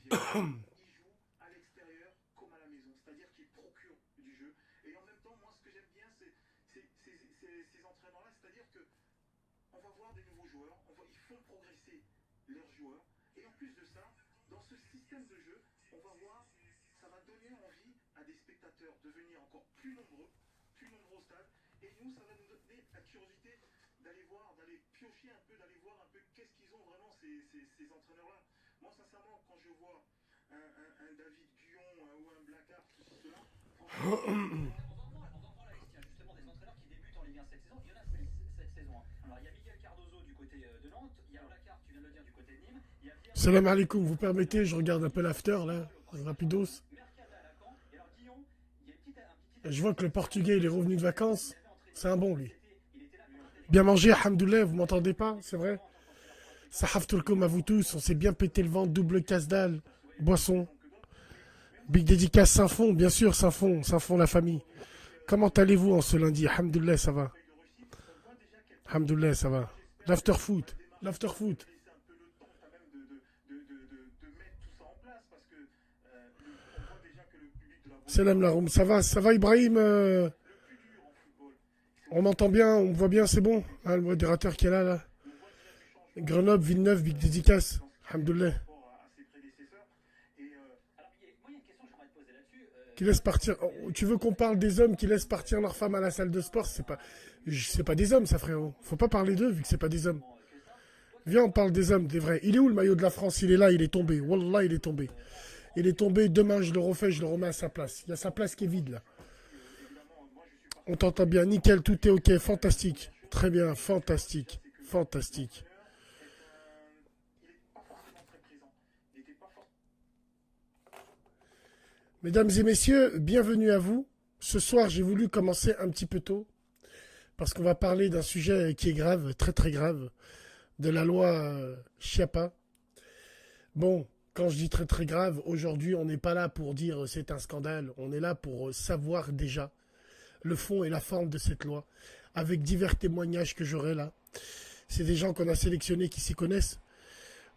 ils jouent à l'extérieur comme à la maison, c'est-à-dire qu'ils procurent du jeu. Et en même temps, moi, ce que j'aime bien, c'est ces entraîneurs-là, c'est-à-dire que on va voir des nouveaux joueurs, ils font progresser leurs joueurs. Et en plus de ça, dans ce système de jeu, on va voir, ça va donner envie à des spectateurs de venir encore plus nombreux au stade. Et nous, ça va nous donner la curiosité d'aller voir, d'aller piocher un peu, d'aller voir un peu qu'est-ce qu'ils ont vraiment ces entraîneurs-là. Moi, sincèrement, quand je vois un David Guyon ou un Blacard, ceci, cela, franchement, On va en parler, tiens, justement, des entraîneurs qui débutent en Ligue 1 cette saison. Il y en a cette saison. Alors, il y a Miguel Cardozo du côté de Nantes, il y a Blacard, tu viens de le dire, du côté de Nîmes, il y a Salam alaikum, vous permettez, je regarde un peu l'after là, rapidos. Mercada à Lacan. Et alors, Guillon, il y a un petit Je vois que le Portugais il est revenu de vacances. C'est un bon lui. il était là quand Bien mangé, alhamdoulilah, vous m'entendez pas, c'est vrai. Sahaf Turkom à vous tous, on s'est bien pété le ventre, double casse dalle, boisson. Big dédicace Saint-Fond, bien sûr, Saint-Fond la famille. Comment allez-vous en ce lundi? Alhamdoulilah, ça va. Alhamdoulilah, ça va. L'after foot, l'after foot. laisser un peu le temps quand même de mettre tout ça en place parce que on voit déjà que le public de la Salam Laroum, ça va Ibrahim On entend bien, on voit bien, c'est bon. Ah, le modérateur qui est là. Grenoble, Villeneuve, big dédicace. Alhamdoulilah. à ses prédécesseurs. Et Alors, moi, il y a une question que j'aimerais te poser là-dessus. Qui laisse partir. Tu veux qu'on parle des hommes qui laissent partir leurs femmes à la salle de sport? C'est pas des hommes, ça, frérot. Faut pas parler d'eux vu que c'est pas des hommes. Viens, on parle des hommes, des vrais. Il est où le maillot de la France? Il est là, il est tombé. Wallah, il est tombé. Il est tombé. Demain, je le refais, je le remets à sa place. Il y a sa place qui est vide là. On t'entend bien, nickel, tout est ok, fantastique. Très bien, fantastique. Fantastique. il n'est pas forcément très présent. Il n'était pas forcément. Mesdames et messieurs, bienvenue à vous. Ce soir, j'ai voulu commencer un petit peu tôt, parce qu'on va parler d'un sujet qui est grave, très très grave, de la loi Chiappa. Bon, quand je dis très très grave, aujourd'hui, on n'est pas là pour dire c'est un scandale, on est là pour savoir déjà le fond et la forme de cette loi, avec divers témoignages que j'aurai là. C'est des gens qu'on a sélectionnés qui s'y connaissent,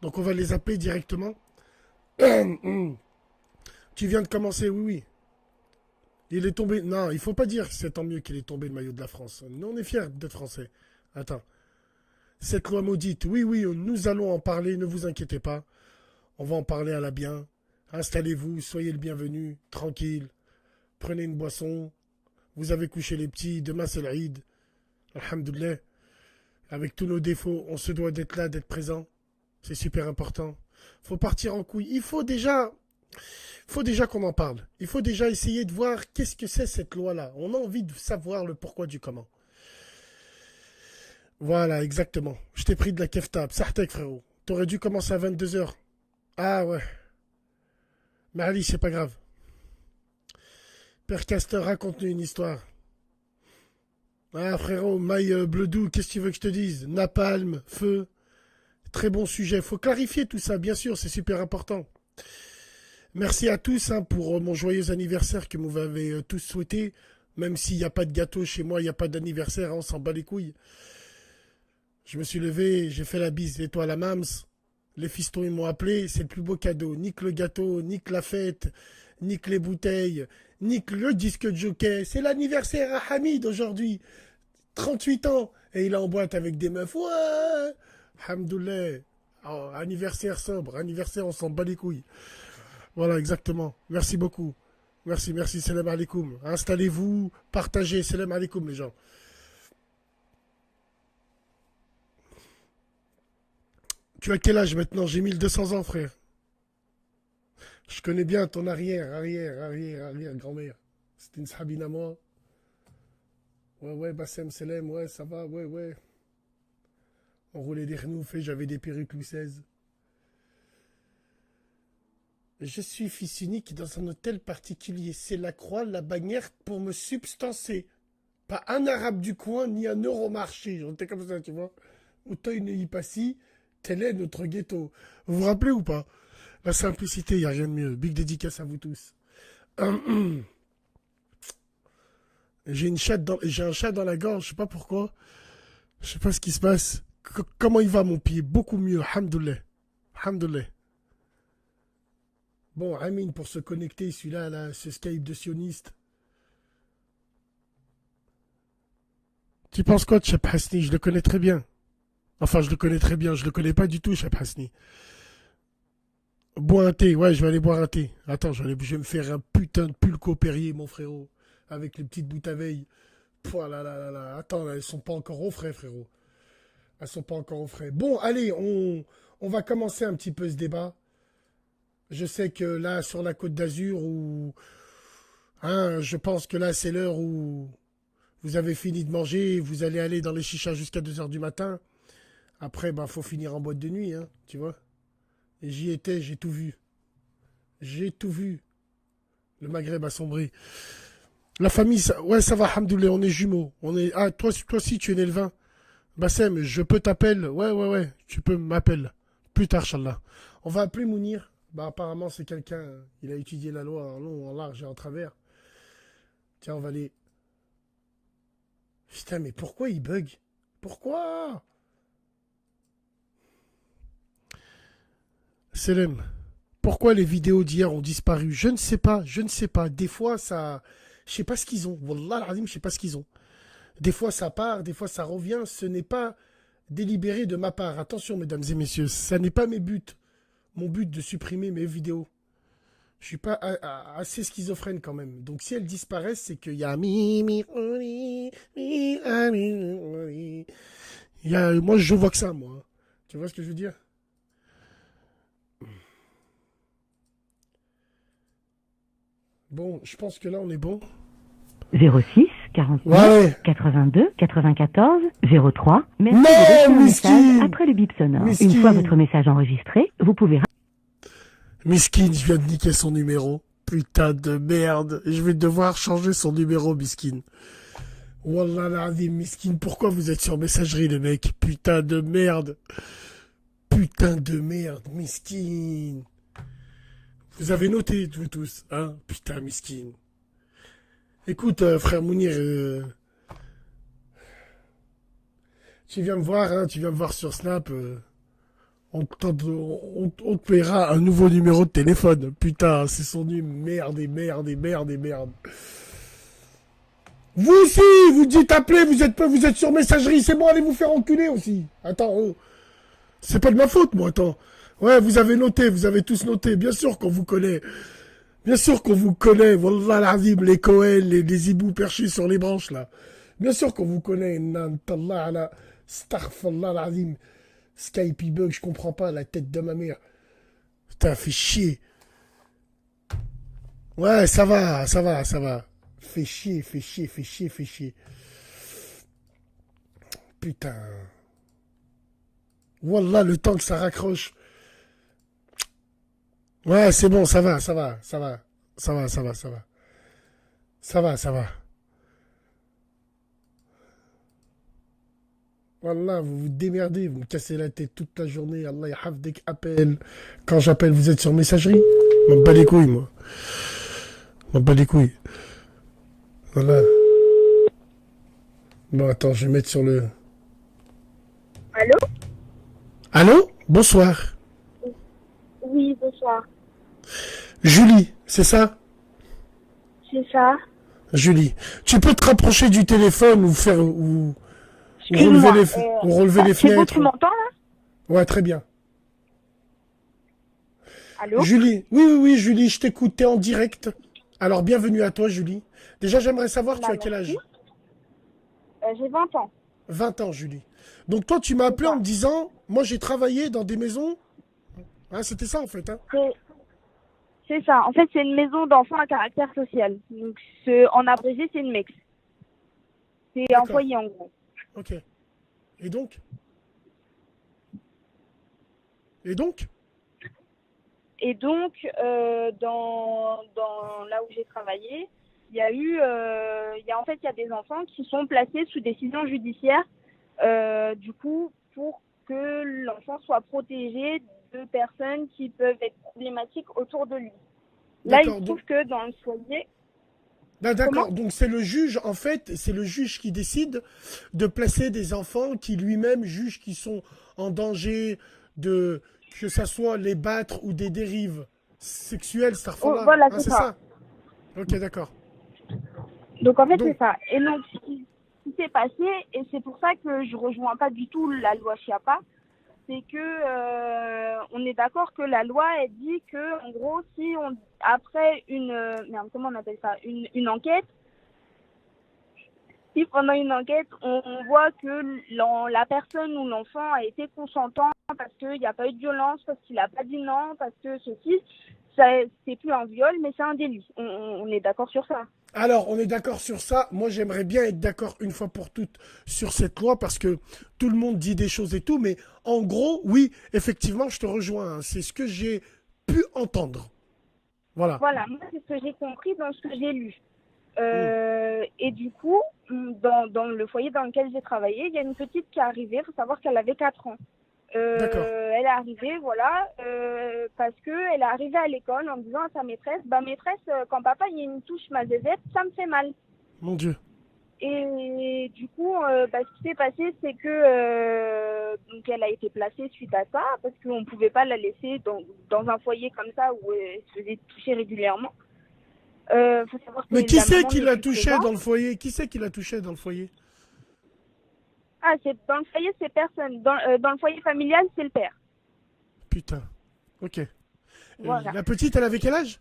donc on va les appeler directement. Tu viens de commencer, oui, oui. Il est tombé. Non, il faut pas dire que c'est tant mieux qu'il est tombé le maillot de la France. Nous, on est fiers d'être français. Attends. Cette loi maudite, oui, oui, nous allons en parler, ne vous inquiétez pas. On va en parler à la bien. Installez-vous, soyez le bienvenu, tranquille. Prenez une boisson. Vous avez couché les petits, demain c'est l'Aïd. Alhamdoulilah. Avec tous nos défauts, on se doit d'être là, d'être présent. C'est super important. Faut partir en couille. Il faut déjà qu'on en parle. Il faut déjà essayer de voir qu'est-ce que c'est cette loi-là. On a envie de savoir le pourquoi du comment. Voilà, exactement. Je t'ai pris de la keftab. Sartek, frérot. T'aurais dû commencer à 22h. Ah ouais. Mais Ali, c'est pas grave. Père Castor, raconte-nous une histoire. Ah frérot, maille Bleudou, qu'est-ce que tu veux que je te dise? Napalm, feu. Très bon sujet. Faut clarifier tout ça, bien sûr, c'est super important. Merci à tous pour mon joyeux anniversaire que vous m'avez tous souhaité. Même s'il n'y a pas de gâteau chez moi, il n'y a pas d'anniversaire, on s'en bat les couilles. Je me suis levé, j'ai fait la bise et toi la mams. Les fistons ils m'ont appelé, c'est le plus beau cadeau. Nique le gâteau, nique la fête, nique les bouteilles, nique le disque de jockey. C'est l'anniversaire à Hamid aujourd'hui. 38 ans. Et il est en boîte avec des meufs. Ouais. Alhamdoulilah. Oh, anniversaire sobre, anniversaire on s'en bat les couilles. Voilà, exactement. Merci beaucoup. Merci, merci. Salam alaikum. Installez-vous, partagez. Salam alaikum, les gens. Tu as quel âge maintenant? J'ai 1200 ans, frère. Je connais bien ton arrière grand-mère. C'était une sabine à moi. Ouais, ouais, Bassem Selem, ouais, ça va, ouais, ouais. On roulait des renoufs et j'avais des perruques Louis XVI. Je suis fils unique dans un hôtel particulier. C'est la croix, la bannière pour me substancer. Pas un arabe du coin, ni un euromarché. J'étais comme ça, tu vois. Auteuil ne y passi, tel est notre ghetto. Vous vous rappelez ou pas? La simplicité, il n'y a rien de mieux. Big dédicace à vous tous. J'ai un chat dans la gorge, je sais pas pourquoi. Je sais pas ce qui se passe. Comment il va mon pied? Beaucoup mieux, alhamdoulilah. Alhamdoulilah. Bon, Amin, pour se connecter, celui-là, là, ce Skype de sioniste. Tu penses quoi de Cheb Hasni? Je le connais très bien. Enfin, je le connais très bien. Je le connais pas du tout, Cheb Hasni. Bois un thé. Ouais, je vais aller boire un thé. Attends, je vais me faire un putain de pulco Perrier, mon frérot. Avec les petites bouts à veille. Pouah là là là là. Attends, là, elles sont pas encore au frais, frérot. Elles sont pas encore au frais. Bon, allez, on va commencer un petit peu ce débat. Je sais que là, sur la Côte d'Azur, je pense que là, c'est l'heure où vous avez fini de manger, vous allez aller dans les chichas jusqu'à 2 heures du matin. Après, bah, faut finir en boîte de nuit, hein, tu vois. Et j'y étais, j'ai tout vu. J'ai tout vu. Le Maghreb a sombré. La famille, ouais, ça va, hamdoulilah, on est jumeaux. Toi aussi, tu es né le 20. Bassem, je peux t'appeler. Ouais, tu peux m'appeler. Plus tard, Inch'Allah. On va appeler Mounir. Bah, apparemment, c'est quelqu'un, il a étudié la loi en long, en large et en travers. Tiens, on va aller... Putain, mais pourquoi il bug? Pourquoi? Selem, pourquoi les vidéos d'hier ont disparu? Je ne sais pas. Des fois, ça... Je sais pas ce qu'ils ont. Wallah al-azim, je sais pas ce qu'ils ont. Des fois, ça part, des fois, ça revient. Ce n'est pas délibéré de ma part. Attention, mesdames et messieurs, ça n'est pas mon but de supprimer mes vidéos. Je suis pas assez schizophrène quand même. Donc, si elles disparaissent, c'est qu'il y a... Moi, je vois que ça, moi. Tu vois ce que je veux dire? Bon, je pense que là, on est bon. 06 49 Ouais. 82 94 03. Merci Non, de laisser un Miskin. message après le bip sonore. Miskin. Une fois votre message enregistré, vous pouvez... Miskin, je viens de niquer son numéro. Putain de merde. Je vais devoir changer son numéro, Miskin. Wallah l'azim, Miskin. Pourquoi vous êtes sur messagerie, les mecs? Putain de merde. Putain de merde, Miskin. Vous avez noté, vous tous, hein? Putain, Miskin. Écoute, frère Mounir, tu viens me voir, hein? Tu viens me voir sur Snap. On te paiera un nouveau numéro de téléphone. Putain, c'est son numéro. Merde. Vous aussi, vous dites appeler, vous êtes sur messagerie. C'est bon, allez vous faire enculer aussi. Attends, oh. C'est pas de ma faute, moi, attends. Ouais, vous avez noté, vous avez tous noté. Bien sûr qu'on vous connaît. Bien sûr qu'on vous connaît. Wallah l'azim, les Cohen, les hiboux perchés sur les branches, là. Bien sûr qu'on vous connaît. Nantallah ala, astaghfirullah l'azim. Skype il bug, je comprends pas, la tête de ma mère. Putain, fait chier. Ouais, ça va. Fait chier. Putain. Wallah, le temps que ça raccroche. Ouais, c'est bon, ça va. Wallah, vous vous démerdez, vous me cassez la tête toute la journée. Allah yahafdek, appelle. Quand j'appelle, vous êtes sur messagerie? M'en bats les couilles, moi. Voilà. Bon, attends, je vais mettre sur le... Allô? Bonsoir. Oui, bonsoir. Julie, c'est ça? C'est ça. Julie. Tu peux te rapprocher du téléphone ou Excuse-moi, relever les c'est bon, fenêtres. tu m'entends là? Ouais, très bien. Allô? Julie, oui, Julie, je t'écoute, t'es en direct. Alors, bienvenue à toi, Julie. Déjà, j'aimerais savoir, tu as quel âge? J'ai 20 ans. 20 ans, Julie. Donc, toi, tu m'as appelé en me disant, moi, j'ai travaillé dans des maisons. Hein, c'était ça, en fait. Hein. C'est ça. En fait, c'est une maison d'enfants à caractère social. Donc, en abrégé, c'est une MEX. C'est un foyer, en gros. Ok. Et donc, dans là où j'ai travaillé, il y a des enfants qui sont placés sous décision judiciaire, du coup, pour que l'enfant soit protégé de personnes qui peuvent être problématiques autour de lui. Là, il se trouve que dans le foyer... D'accord, donc c'est le juge, en fait, c'est le juge qui décide de placer des enfants qui lui-même jugent qu'ils sont en danger de, que ça soit les battre ou des dérives. sexuelle, Starfall. Voilà, Ah, c'est c'est ça. ça. Ok, d'accord. Donc en fait, Donc- c'est ça. Et donc, ce qui s'est passé, et c'est pour ça que je rejoins pas du tout la loi Chiappa, c'est que on est d'accord que la loi, elle dit que, en gros, si on, après merde, comment on appelle ça, une enquête, si pendant une enquête, on voit que la personne ou l'enfant a été consentant parce qu'il n'y a pas eu de violence, parce qu'il n'a pas dit non, parce que ceci, c'est plus un viol, mais c'est un délit. On est d'accord sur ça. Alors, on est d'accord sur ça. Moi, j'aimerais bien être d'accord une fois pour toutes sur cette loi parce que tout le monde dit des choses et tout. Mais en gros, oui, effectivement, je te rejoins, hein. C'est ce que j'ai pu entendre. Voilà. Voilà, moi, c'est ce que j'ai compris dans ce que j'ai lu. Mm. Et du coup, dans le foyer dans lequel j'ai travaillé, il y a une petite qui est arrivée. Il faut savoir qu'elle avait 4 ans. D'accord. Elle est arrivée, voilà, parce qu'elle est arrivée à l'école en disant à sa maîtresse, bah maîtresse, quand papa il me touche ma zézette, ça me fait mal. Mon Dieu. Et du coup, ce qui s'est passé, c'est que donc elle a été placée suite à ça, parce qu'on ne pouvait pas la laisser dans un foyer comme ça où elle se faisait toucher régulièrement. Faut savoir que Mais qui la c'est maman qui n'est l'a plus touché présente. dans le foyer? Qui c'est qui l'a touché dans le foyer? Ah, c'est dans le foyer, c'est personne. Dans le foyer familial, c'est le père. Putain. Ok. Voilà. La petite, elle avait quel âge?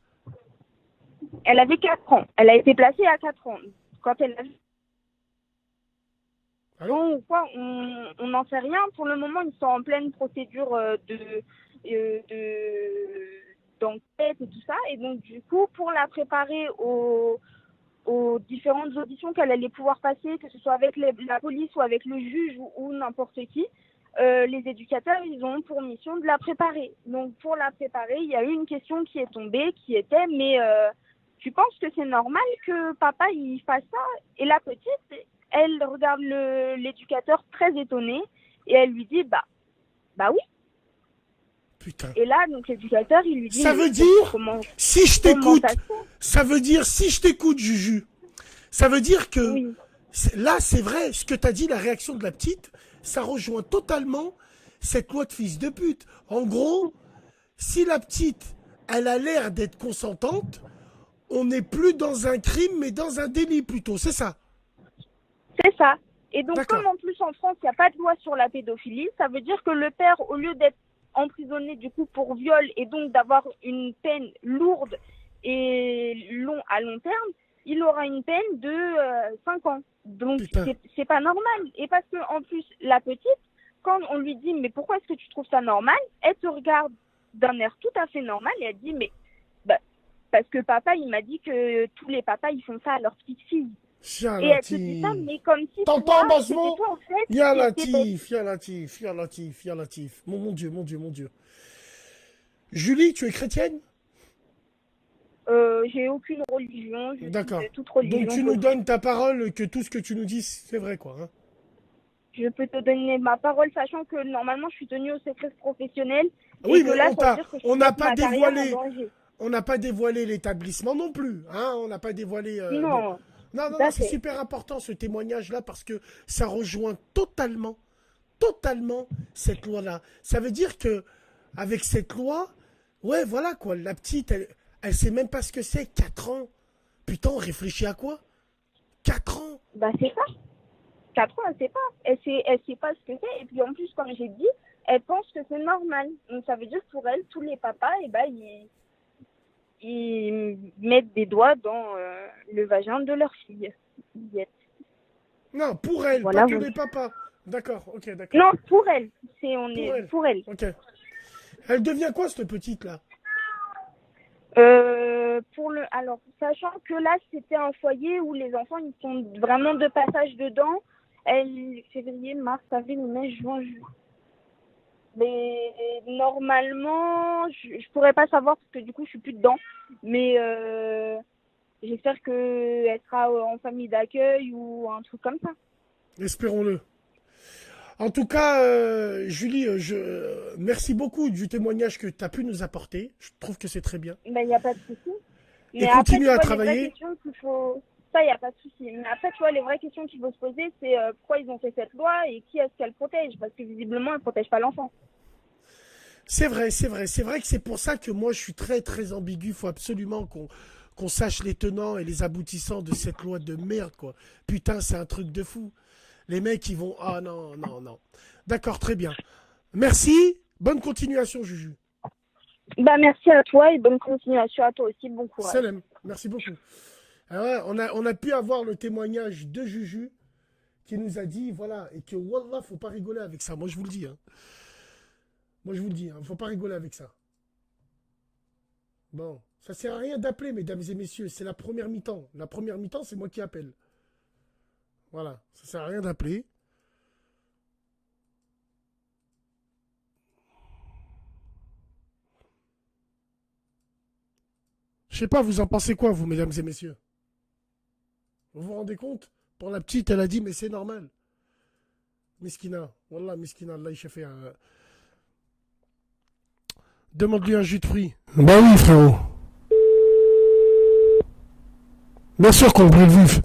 Elle avait 4 ans. Elle a été placée à 4 ans. Quand elle a Allô? bon ou quoi, on n'en sait rien. Pour le moment, ils sont en pleine procédure d'enquête et tout ça. Et donc, du coup, pour la préparer aux différentes auditions qu'elle allait pouvoir passer, que ce soit avec la police ou avec le juge ou n'importe qui, les éducateurs, ils ont pour mission de la préparer. Donc, pour la préparer, il y a eu une question qui est tombée, qui était, mais tu penses que c'est normal que papa, il fasse ça? Et la petite, elle regarde l'éducateur très étonné et elle lui dit, bah oui. Putain. Et là, donc, l'éducateur, il lui dit, Ça mais veut dire, comment si je comment t'écoute, ça se fait? ça veut dire, si je t'écoute, Juju, ça veut dire que, Oui. là, c'est vrai, ce que t'as dit, la réaction de la petite, ça rejoint totalement cette loi de fils de pute. En gros, si la petite, elle a l'air d'être consentante, on n'est plus dans un crime, mais dans un délit plutôt, c'est ça? C'est ça. Et donc, D'accord. comme en plus en France, il n'y a pas de loi sur la pédophilie, ça veut dire que le père, au lieu d'être emprisonné du coup pour viol et donc d'avoir une peine lourde et à long terme, il aura une peine de 5 ans. Donc, Putain. c'est pas normal. Et parce que en plus, la petite, quand on lui dit, mais pourquoi est-ce que tu trouves ça normal? Elle te regarde d'un air tout à fait normal et elle dit, mais parce que papa, il m'a dit que tous les papas, ils font ça à leur petite fille. Et elle te dit ça, mais comme si T'entends, toi, Basmo? c'était toi, en fait. Ya qui était- Latif, ya Latif, ya Latif, ya Latif. Mon Dieu, mon Dieu, mon Dieu. Julie, tu es chrétienne? J'ai aucune religion, je suis D'accord. de toute religion. Donc tu nous donnes ta parole que tout ce que tu nous dis, c'est vrai, quoi. Hein? Je peux te donner ma parole, sachant que normalement, je suis tenue au secret professionnel. Oui, et que mais là, on ça veut dire que je on peux n'a mettre pas ma carrière dévoilé, en danger. on n'a pas dévoilé l'établissement non plus, hein. On n'a pas dévoilé. Non, bon. Non, tout à c'est fait. super important ce témoignage-là parce que ça rejoint totalement cette loi-là. Ça veut dire que avec cette loi, ouais, voilà quoi, la petite, elle sait même pas ce que c'est, 4 ans. Putain, on réfléchit à quoi? 4 ans. C'est ça. 4 ans, elle sait pas. Elle sait pas ce que c'est. Et puis en plus, comme j'ai dit, elle pense que c'est normal. Donc ça veut dire que pour elle, tous les papas, ils mettent des doigts dans le vagin de leur fille. Non, pour elle, Voilà, pas que vous- les papas. D'accord, ok, d'accord. Non, pour elle. Pour elle. Ok. Elle devient quoi, cette petite-là? Alors, sachant que là, c'était un foyer où les enfants, ils sont vraiment de passage dedans. Février, mars, avril, mai, juin, juillet. Mais normalement, je pourrais pas savoir parce que du coup, je suis plus dedans. Mais j'espère qu'elle sera en famille d'accueil ou un truc comme ça. Espérons-le. En tout cas, Julie, merci beaucoup du témoignage que tu as pu nous apporter. Je trouve que c'est très bien. Il n'y a pas de souci. Et continue à tu vois, travailler. Les vraies questions qu'il faut... Ça, il n'y a pas de souci. Mais après, tu vois, les vraies questions qu'il faut se poser, c'est pourquoi ils ont fait cette loi et qui est-ce qu'elle protège? Parce que visiblement, elle ne protège pas l'enfant. C'est vrai, c'est vrai. C'est vrai que c'est pour ça que moi, je suis très, très ambigu. Il faut absolument qu'on sache les tenants et les aboutissants de cette loi de merde, quoi. Putain, c'est un truc de fou. Les mecs, ils vont... Ah non, non, non. D'accord, très bien. Merci. Bonne continuation, Juju. Bah, merci à toi et bonne continuation à toi aussi. Bon courage. Salam. Merci beaucoup. Alors, ouais, on a pu avoir le témoignage de Juju qui nous a dit, voilà, et que, wallah, faut pas rigoler avec ça. Moi, je vous le dis, hein. Moi, je vous le dis, faut pas rigoler avec ça. Bon, ça sert à rien d'appeler, mesdames et messieurs. C'est la première mi-temps. La première mi-temps, c'est moi qui appelle. Voilà, ça sert à rien d'appeler. Je sais pas, vous en pensez quoi, vous, mesdames et messieurs? Vous vous rendez compte? Pour la petite, elle a dit, mais c'est normal. Miskina. Wallah, Miskina, Allah, il fait un... Demande-lui un jus de fruits. Bah oui, frérot. Bien sûr qu'on brûle vif.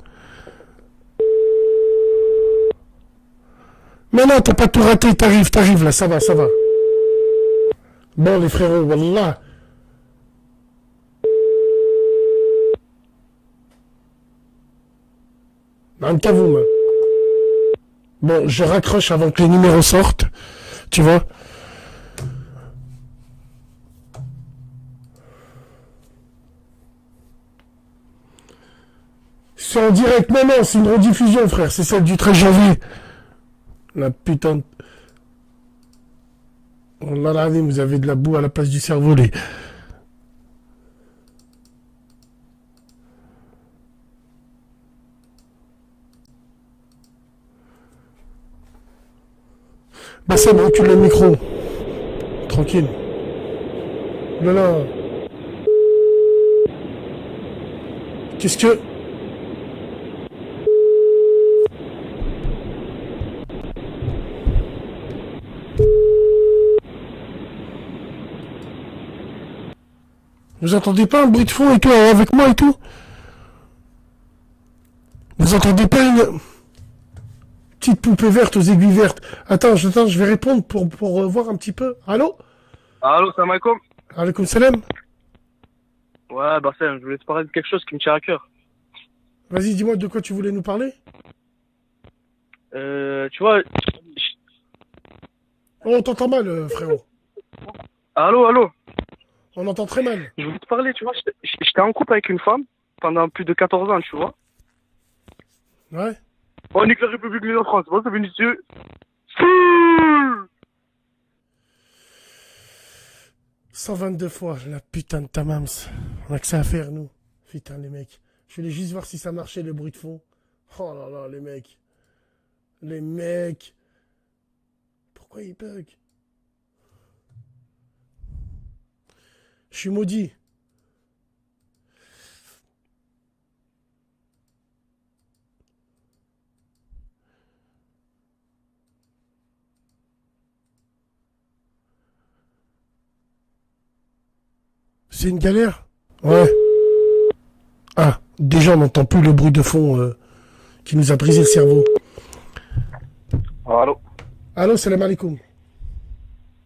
Mais non, t'as pas tout raté, t'arrives là, ça va, ça va. Bon, les frérots, wallah. Qu'à vous, moi. Bon, je raccroche avant que les numéros sortent. Tu vois? C'est en direct, non, non, c'est une rediffusion, frère. C'est celle du 13 janvier. La putain de... Oh là là, vous avez de la boue à la place du cerveau, les... Bah ça me recule le micro. Tranquille. Là là. Qu'est-ce que... Vous entendez pas un bruit de fond et tout avec moi et tout? Vous entendez pas une petite poupée verte aux aiguilles vertes? Attends, je vais répondre pour voir un petit peu. Allô? Allô, salam alaikum. Alaikum salam. Ouais, Bassem, je voulais te parler de quelque chose qui me tient à cœur. Vas-y, dis-moi de quoi tu voulais nous parler? Tu vois... Oh, on t'entend mal, frérot. Allô. On entend très mal. Je voulais te parler, tu vois, j'étais en couple avec une femme pendant plus de 14 ans, tu vois. Ouais. On nique la République de France, bon, c'est Vinicius. 122 fois, la putain de ta mams. On a que ça à faire, nous. Putain, les mecs. Je voulais juste voir si ça marchait, le bruit de fond. Oh là là, les mecs. Les mecs. Pourquoi ils bug? Je suis maudit. C'est une galère? Ouais. Ah, déjà on n'entend plus le bruit de fond qui nous a brisé le cerveau. Allô. Allô, salam alaikum.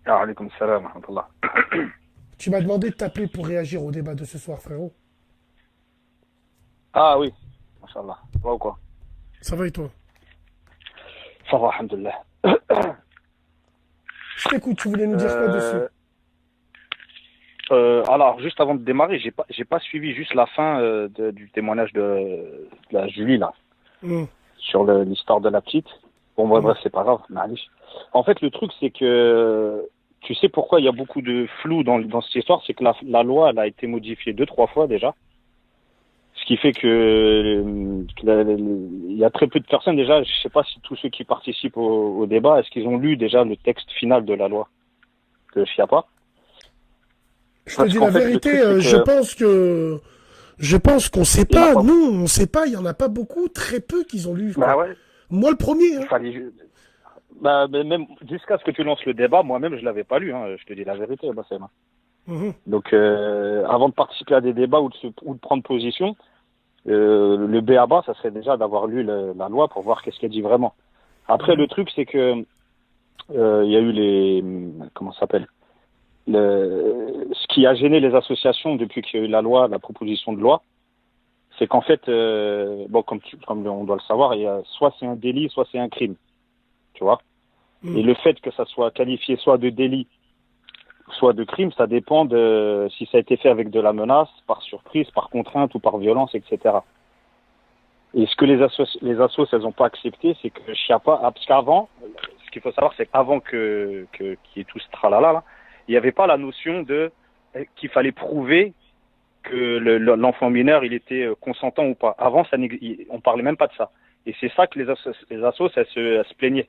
Alaikum salam, rahmatullah. Tu m'as demandé de t'appeler pour réagir au débat de ce soir, frérot. Ah oui, machallah. Ça va ou quoi? Ça va et toi? Ça va, alhamdoulilah. Je t'écoute, tu voulais nous dire quoi dessus? Alors, juste avant de démarrer, j'ai pas suivi juste la fin du témoignage de la Julie, là. Sur l'histoire de la petite. Bon, bref, c'est pas grave, malish. En fait, le truc, c'est que tu sais pourquoi il y a beaucoup de flou dans cette histoire, c'est que la loi, elle a été modifiée 2-3 fois déjà. Ce qui fait que il y a très peu de personnes déjà. Je sais pas si tous ceux qui participent au débat, est-ce qu'ils ont lu déjà le texte final de la loi? Que s'il n'y a pas. Je te dis la vérité, je pense qu'on sait pas. Nous, on sait pas. Il y en a pas beaucoup, très peu qu'ils ont lu. Bah ouais. Moi, le premier. Hein. Bah, même jusqu'à ce que tu lances le débat, moi-même, je l'avais pas lu. Hein, je te dis la vérité, Bassem. Donc, avant de participer à des débats ou de prendre position, le b.a.-ba, ça serait déjà d'avoir lu la loi pour voir qu'est-ce qu'elle dit vraiment. Après, le truc, c'est que il y a eu comment ça s'appelle? ce qui a gêné les associations depuis qu'il y a eu la proposition de loi, c'est qu'en fait, bon, comme on doit le savoir, soit c'est un délit, soit c'est un crime, tu vois. Et le fait que ça soit qualifié soit de délit, soit de crime, ça dépend de si ça a été fait avec de la menace, par surprise, par contrainte ou par violence, etc. Et ce que les assos, elles n'ont pas accepté, c'est que Chiappa, parce qu'avant, ce qu'il faut savoir, c'est qu'avant qu'il y ait tout ce tralala, là, il n'y avait pas la notion qu'il fallait prouver que l'enfant mineur, il était consentant ou pas. Avant, on parlait même pas de ça. Et c'est ça que les assos, elles se plaignaient.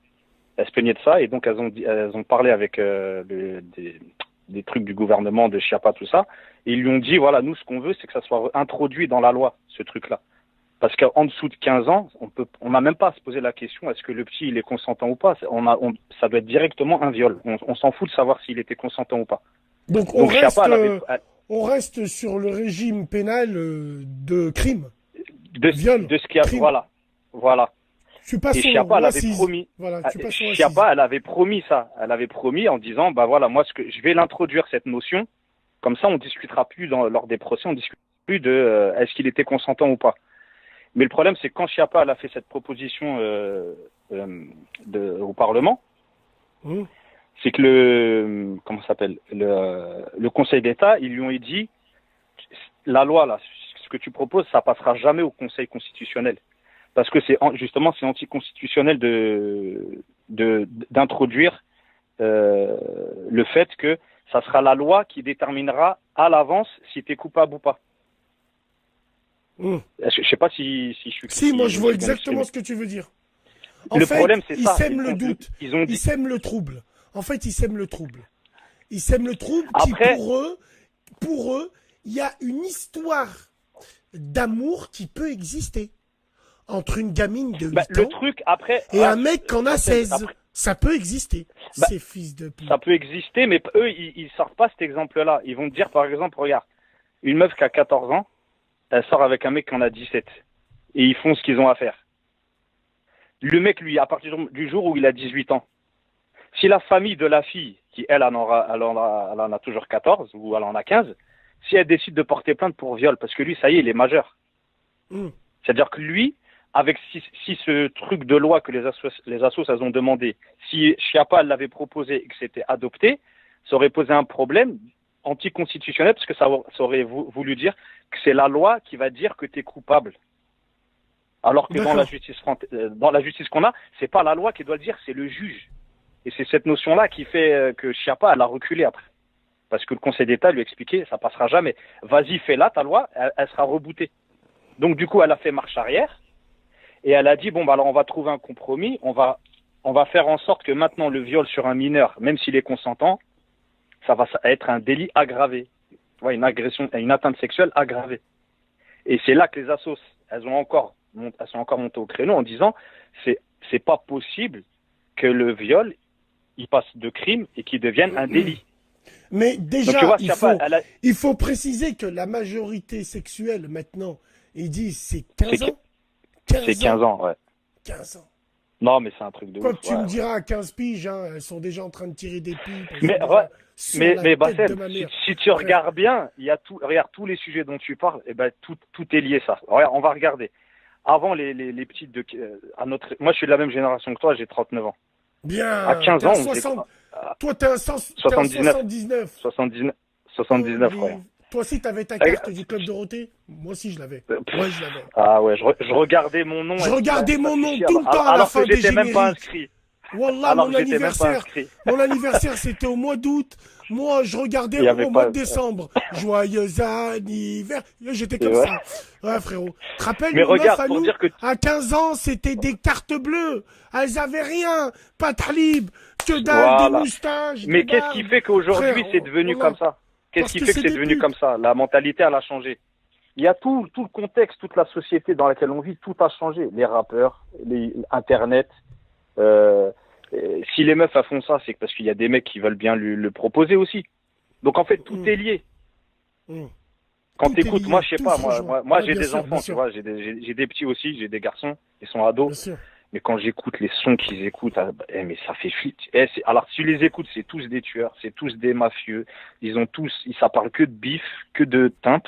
Elles se plaignaient de ça, et donc elles ont parlé avec des trucs du gouvernement, de Chiappa, tout ça, et ils lui ont dit, voilà, nous, ce qu'on veut, c'est que ça soit introduit dans la loi, ce truc-là. Parce qu'en dessous de 15 ans, on n'a même pas à se poser la question, est-ce que le petit, il est consentant ou pas? Ça doit être directement un viol. On s'en fout de savoir s'il était consentant ou pas. Donc on reste sur le régime pénal de crime. Viol. De ce qu'il y a, crime. Voilà. Et Chiappa, elle avait promis. Voilà, Chiappa, elle avait promis ça. Elle avait promis en disant, bah voilà, moi, je vais l'introduire, cette notion. Comme ça, on discutera plus lors des procès, on discutera plus de est-ce qu'il était consentant ou pas. Mais le problème, c'est que quand Chiappa a fait cette proposition au Parlement, c'est que le Conseil d'État, ils lui ont dit, la loi là, ce que tu proposes, ça passera jamais au Conseil constitutionnel, parce que c'est anticonstitutionnel d'introduire le fait que ça sera la loi qui déterminera à l'avance si tu es coupable ou pas. Je sais pas si je suis... Si, moi je vois exactement ce que tu veux dire. Le problème, c'est ça. Ils sèment le doute. Ils sèment le trouble. En fait, ils sèment le trouble. Ils sèment le trouble Après... qui, pour eux, il y a une histoire d'amour qui peut exister entre une gamine de 8 ans le truc, après, et un mec qui en a 16. Après... Ça peut exister, ces fils de pute. Ça peut exister, mais eux, ils sortent pas cet exemple-là. Ils vont te dire, par exemple, regarde, une meuf qui a 14 ans, elle sort avec un mec qui en a 17. Et ils font ce qu'ils ont à faire. Le mec, lui, à partir du jour où il a 18 ans, si la famille de la fille, qui elle en a toujours 14, ou elle en a 15, si elle décide de porter plainte pour viol, parce que lui, ça y est, il est majeur. C'est-à-dire que lui, avec si ce truc de loi que les assos elles ont demandé, si Chiappa l'avait proposé et que c'était adopté, ça aurait posé un problème anticonstitutionnel, parce que ça aurait voulu dire que c'est la loi qui va dire que tu es coupable. Alors que dans la justice qu'on a, c'est pas la loi qui doit le dire, c'est le juge. Et c'est cette notion-là qui fait que Chiappa, elle a reculé après. Parce que le Conseil d'État lui a expliqué, ça passera jamais. Vas-y, fais-la, ta loi, elle sera rebootée. Donc du coup, elle a fait marche arrière. Et elle a dit, bon, bah alors on va trouver un compromis, on va faire en sorte que maintenant le viol sur un mineur, même s'il est consentant, ça va être un délit aggravé. Tu vois, une agression, une atteinte sexuelle aggravée. Et c'est là que les assos, elles sont encore montées au créneau en disant, c'est pas possible que le viol, il passe de crime et qu'il devienne un délit. Mais déjà, donc, tu vois, il faut préciser que la majorité sexuelle, maintenant, ils disent c'est 15 ans. C'est 15 ans, ouais. 15 ans. Non, mais c'est un truc de Quoi ouf. que tu me diras, à 15 piges, hein, elles sont déjà en train de tirer des pipes. Mais Bassel, si tu regardes bien, il y a regarde tous les sujets dont tu parles, et ben tout est lié ça. Regarde, on va regarder. Avant les petites moi je suis de la même génération que toi, j'ai 39 ans. Bien. À 15 ans, toi t'es un 79. 79, ouais. Toi aussi, t'avais ta carte du Club Dorothée? Moi aussi, je l'avais. Ouais, je l'avais. Ah ouais, je regardais mon nom. Je regardais mon nom tout le temps à la fin des génériques. Alors que j'étais même pas inscrit. Wallah, mon anniversaire, c'était au mois d'août. Moi, je regardais au mois de décembre. Joyeux anniversaire. J'étais comme ça. Ouais, frérot. Tu te rappelles, mais regarde, pour nous, dire que... à 15 ans, c'était des cartes bleues. Elles avaient rien. Pas de talib. Que dalle, des moustaches. Mais qu'est-ce qui fait qu'aujourd'hui, c'est devenu comme ça? Qu'est-ce qui fait que c'est devenu comme ça? La mentalité, elle a changé. Il y a tout le contexte, toute la société dans laquelle on vit, tout a changé. Les rappeurs, Internet. Si les meufs font ça, c'est parce qu'il y a des mecs qui veulent bien le proposer aussi. Donc en fait, tout est lié. Quand t'écoutes, moi je sais pas, moi j'ai des enfants, tu vois, j'ai des petits aussi, j'ai des garçons, ils sont ados. Mais quand j'écoute les sons qu'ils écoutent, mais ça fait flip. Alors, si tu les écoutes, c'est tous des tueurs, c'est tous des mafieux. Ça parle que de bif, que de timpe.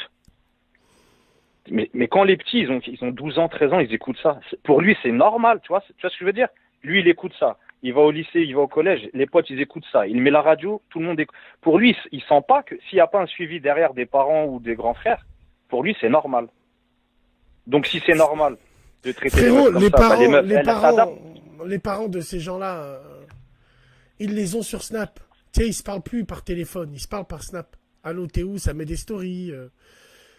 Mais quand les petits, ils ont 12 ans, 13 ans, ils écoutent ça. Pour lui, c'est normal, tu vois ce que je veux dire? Lui, il écoute ça. Il va au lycée, il va au collège, les potes, ils écoutent ça. Il met la radio, tout le monde écoute. Pour lui, il sent pas que s'il n'y a pas un suivi derrière des parents ou des grands frères, pour lui, c'est normal. Donc, si c'est normal de traiter Frérot, les meufs comme ça, les parents de ces gens-là, ils les ont sur Snap. Tu sais, ils se parlent plus par téléphone, ils se parlent par Snap. Allô, t'es où? Ça met des stories.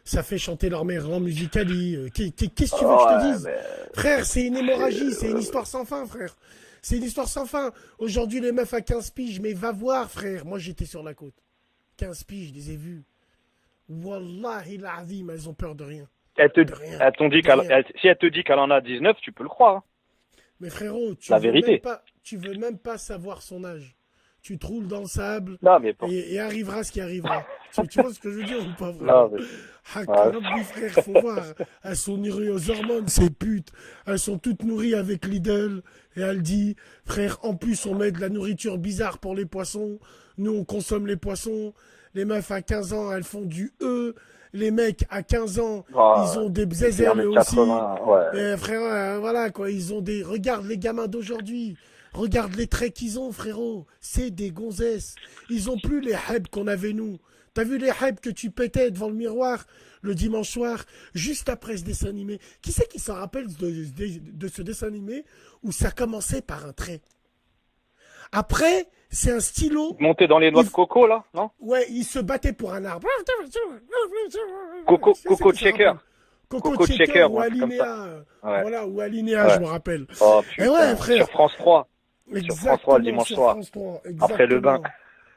Ça fait chanter leur mère en Musicali. Qu'est-ce que tu veux que je te dise? Frère, c'est une hémorragie, c'est une histoire sans fin, frère. C'est une histoire sans fin. Aujourd'hui, les meufs à 15 piges, mais va voir, frère. Moi, j'étais sur la côte. 15 piges, je les ai vues. Wallahi l'azim, elles ont peur de rien. Si elle te dit qu'elle en a 19, tu peux le croire. Hein. Mais frérot, tu veux même pas savoir son âge. Tu te roules dans le sable et arrivera ce qui arrivera. tu vois ce que je veux dire ou pas, frère? Frère, faut voir. Elles sont nourries aux hormones, ces putes. Elles sont toutes nourries avec Lidl. Et elle dit, frère, en plus, on met de la nourriture bizarre pour les poissons. Nous, on consomme les poissons. Les meufs à 15 ans, elles font du E. Les mecs à 15 ans, ils ont des bzézères aussi. Et frère, voilà quoi, ils ont des... Regarde les gamins d'aujourd'hui. Regarde les traits qu'ils ont, frérot. C'est des gonzesses. Ils ont plus les hypes qu'on avait nous. T'as vu les hypes que tu pétais devant le miroir le dimanche soir, juste après ce dessin animé? Qui c'est qui s'en rappelle de ce dessin animé où ça commençait par un trait? Après, c'est un stylo. Monté dans les noix de coco, là, non? Ouais, il se battait pour un arbre. Coco Checker. Coco Checker ou Alinéa. Voilà, ou Alinéa, je me rappelle. Oh, putain. Et ouais, frère. Sur France 3. Exactement, sur France 3 le dimanche soir. Après le bain.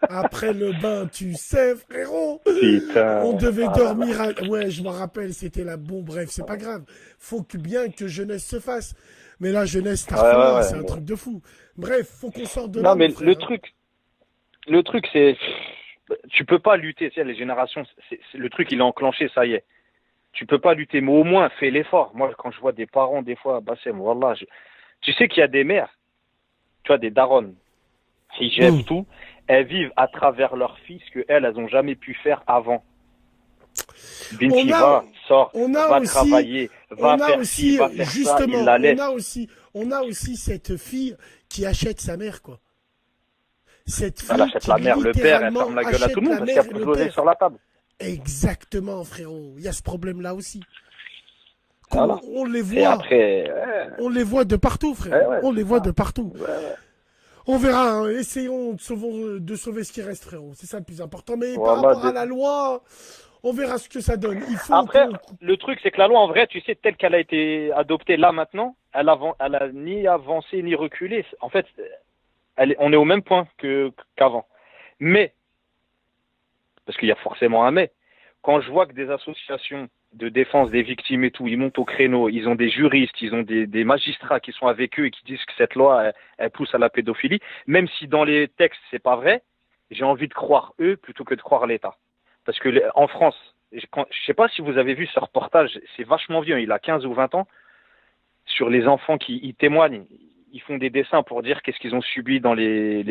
Après le bain, tu sais, frérot. Putain. On devait dormir Ouais, je me rappelle, c'était là. Bon, bref, c'est pas grave. Faut bien que jeunesse se fasse. Mais la jeunesse, c'est un truc de fou. Bref, faut qu'on sorte de là. Non, mais le truc, c'est... Tu peux pas lutter, tu sais, les générations, le truc, il est enclenché, ça y est. Tu peux pas lutter, mais au moins, fais l'effort. Moi, quand je vois des parents, des fois, wallah, tu sais qu'il y a des mères, tu vois, des daronnes, hijab, tout, elles vivent à travers leurs fils que elles ont jamais pu faire avant. Binti va, sort, va travailler, va faire ci, va faire ça, il la laisse. On a aussi cette fille qui achète sa mère, quoi. Cette fille elle achète la mère, le père, elle ferme la gueule à tout le monde parce qu'elle peut poser sur la table. Exactement, frérot. Il y a ce problème-là aussi. Voilà. On les voit. Et après, on les voit de partout, frère. On les voit de partout. On verra. Hein. Essayons de sauver ce qui reste, frérot. C'est ça le plus important. Mais par rapport à la loi, on verra ce que ça donne. Après, le truc, c'est que la loi, en vrai, tu sais, telle qu'elle a été adoptée là maintenant, elle a ni avancé ni reculé. En fait, on est au même point qu'avant. Mais, parce qu'il y a forcément un mais, quand je vois que des associations de défense des victimes et tout, ils montent au créneau, ils ont des juristes, ils ont des magistrats qui sont avec eux et qui disent que cette loi, elle pousse à la pédophilie, même si dans les textes, c'est pas vrai, j'ai envie de croire eux plutôt que de croire l'État. Parce que en France, je sais pas si vous avez vu ce reportage, c'est vachement vieux, il a 15 ou 20 ans, sur les enfants qui témoignent. Ils font des dessins pour dire qu'est-ce qu'ils ont subi dans les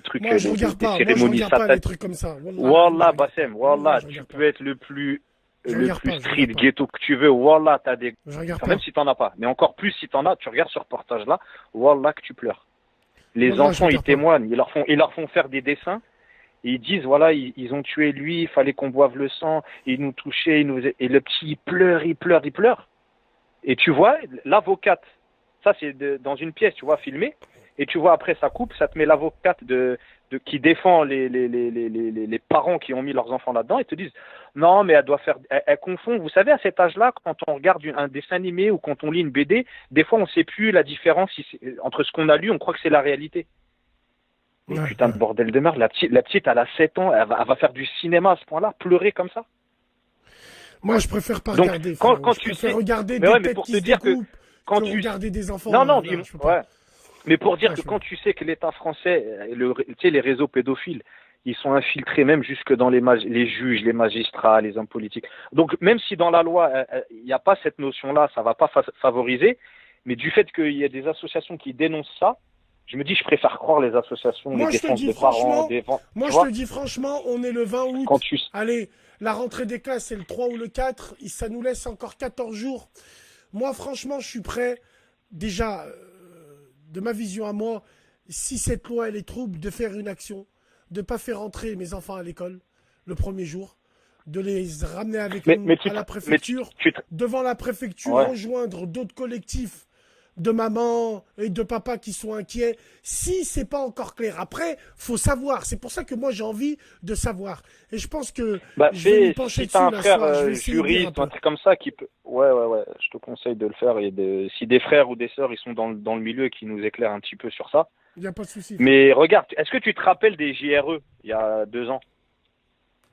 trucs, les cérémonies sataniques. Les trucs comme ça. Wallah, Bassem, wallah, tu peux être le plus street ghetto que tu veux. Wallah, t'as des... Même si t'en as pas. Mais encore plus si t'en as, tu regardes ce reportage-là, wallah que tu pleures. Les enfants, ils témoignent, ils leur font faire des dessins. Et ils disent, voilà, ils ont tué lui, il fallait qu'on boive le sang, ils nous touchaient, et le petit, il pleure. Et tu vois, l'avocate, ça c'est dans une pièce, tu vois, filmée, et tu vois après ça coupe, ça te met l'avocate qui défend les parents qui ont mis leurs enfants là-dedans, et te disent, non, mais elle confond, vous savez, à cet âge-là, quand on regarde un dessin animé ou quand on lit une BD, des fois on sait plus la différence entre ce qu'on a lu, on croit que c'est la réalité. Putain de bordel de merde, la petite, elle a 7 ans, elle va faire du cinéma à ce point-là, pleurer comme ça. Moi, je préfère pas regarder. Quand tu sais, regarder mais des mais têtes pour qui te dire que quand tu regardes des enfants. Non, dis-moi. Mais pour dire que quand tu sais que l'État français, tu sais, les réseaux pédophiles, ils sont infiltrés même jusque dans les juges, les magistrats, les hommes politiques. Donc même si dans la loi il n'y a pas cette notion-là, ça va pas favoriser. Mais du fait qu'il y ait des associations qui dénoncent ça, je me dis, je préfère croire les associations, Moi, les je te défenses dis des parents. Moi, je te dis franchement, on est le 20 août. Quand tu... Allez, la rentrée des classes, c'est le 3 ou le 4. Ça nous laisse encore 14 jours. Moi, franchement, je suis prêt. Déjà, de ma vision à moi, si cette loi, elle est trouble, de faire une action. De ne pas faire entrer mes enfants à l'école le premier jour. De les ramener avec nous à la préfecture. Devant la préfecture, rejoindre d'autres collectifs de mamans et de papas qui sont inquiets, si c'est pas encore clair. Après, faut savoir. C'est pour ça que moi j'ai envie de savoir. Et je pense que je vais me pencher si dessus t'as un là frère soir. juriste, un truc comme ça qui peut. Ouais. Je te conseille de le faire. Si des frères ou des sœurs ils sont dans le milieu et qui nous éclairent un petit peu sur ça. Il y a pas de souci. Mais regarde, est-ce que tu te rappelles des JRE il y a 2 ans?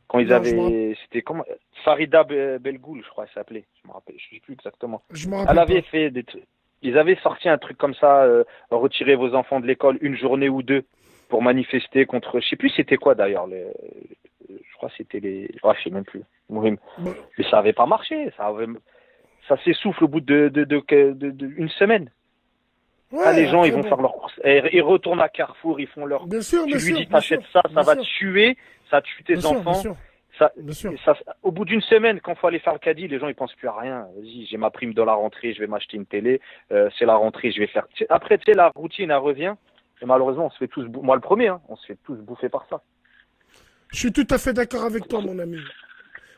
Quand ils avaient, c'était comment, Farida Belgoul, je crois, elle s'appelait. Je me rappelle, je sais plus exactement. Elle avait fait des trucs. Ils avaient sorti un truc comme ça, retirer vos enfants de l'école 1 journée ou 2 pour manifester contre. Je sais plus c'était quoi d'ailleurs. Je crois que c'était les. Oh, je sais même plus. Mais ça avait pas marché. Ça s'essouffle au bout de une semaine. Ouais, les gens, ils vont faire leurs courses. Ils retournent à Carrefour, ils font leurs courses. Tu lui dis, t'achètes ça, ça va te tuer, ça tue tes enfants. Au bout d'une semaine, quand il faut aller faire le caddie, les gens ils pensent plus à rien. Vas-y, j'ai ma prime de la rentrée, je vais m'acheter une télé. C'est la rentrée, je vais faire. Après, tu sais, la routine, elle revient. Et malheureusement, on se fait tous, moi le premier, on se fait tous bouffer par ça. Je suis tout à fait d'accord avec toi, mon ami.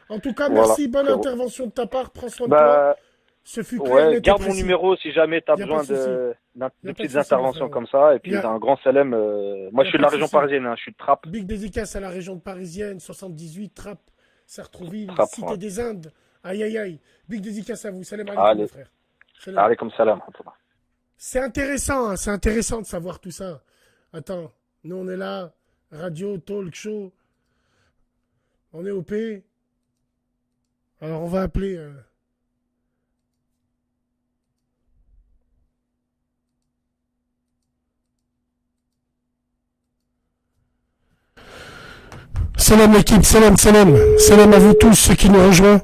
En tout cas, merci, bonne intervention de ta part. Prends soin de toi. Ce fut clair, garde mon numéro si jamais tu as besoin de petites interventions comme ça. Et puis, un grand salam. Moi, je suis de la région parisienne, je suis de Trappes. Big dédicace à la région parisienne, 78, Trappes, Sartrouville, Cité des Indes. Aïe, aïe, aïe. Big dédicace à vous. Salam alaikum, mon frère. Allez, comme salam. C'est intéressant de savoir tout ça. Attends, nous, on est là, radio, talk show. On est OP. Alors, on va appeler... Salam l'équipe, salam à vous tous ceux qui nous rejoignent.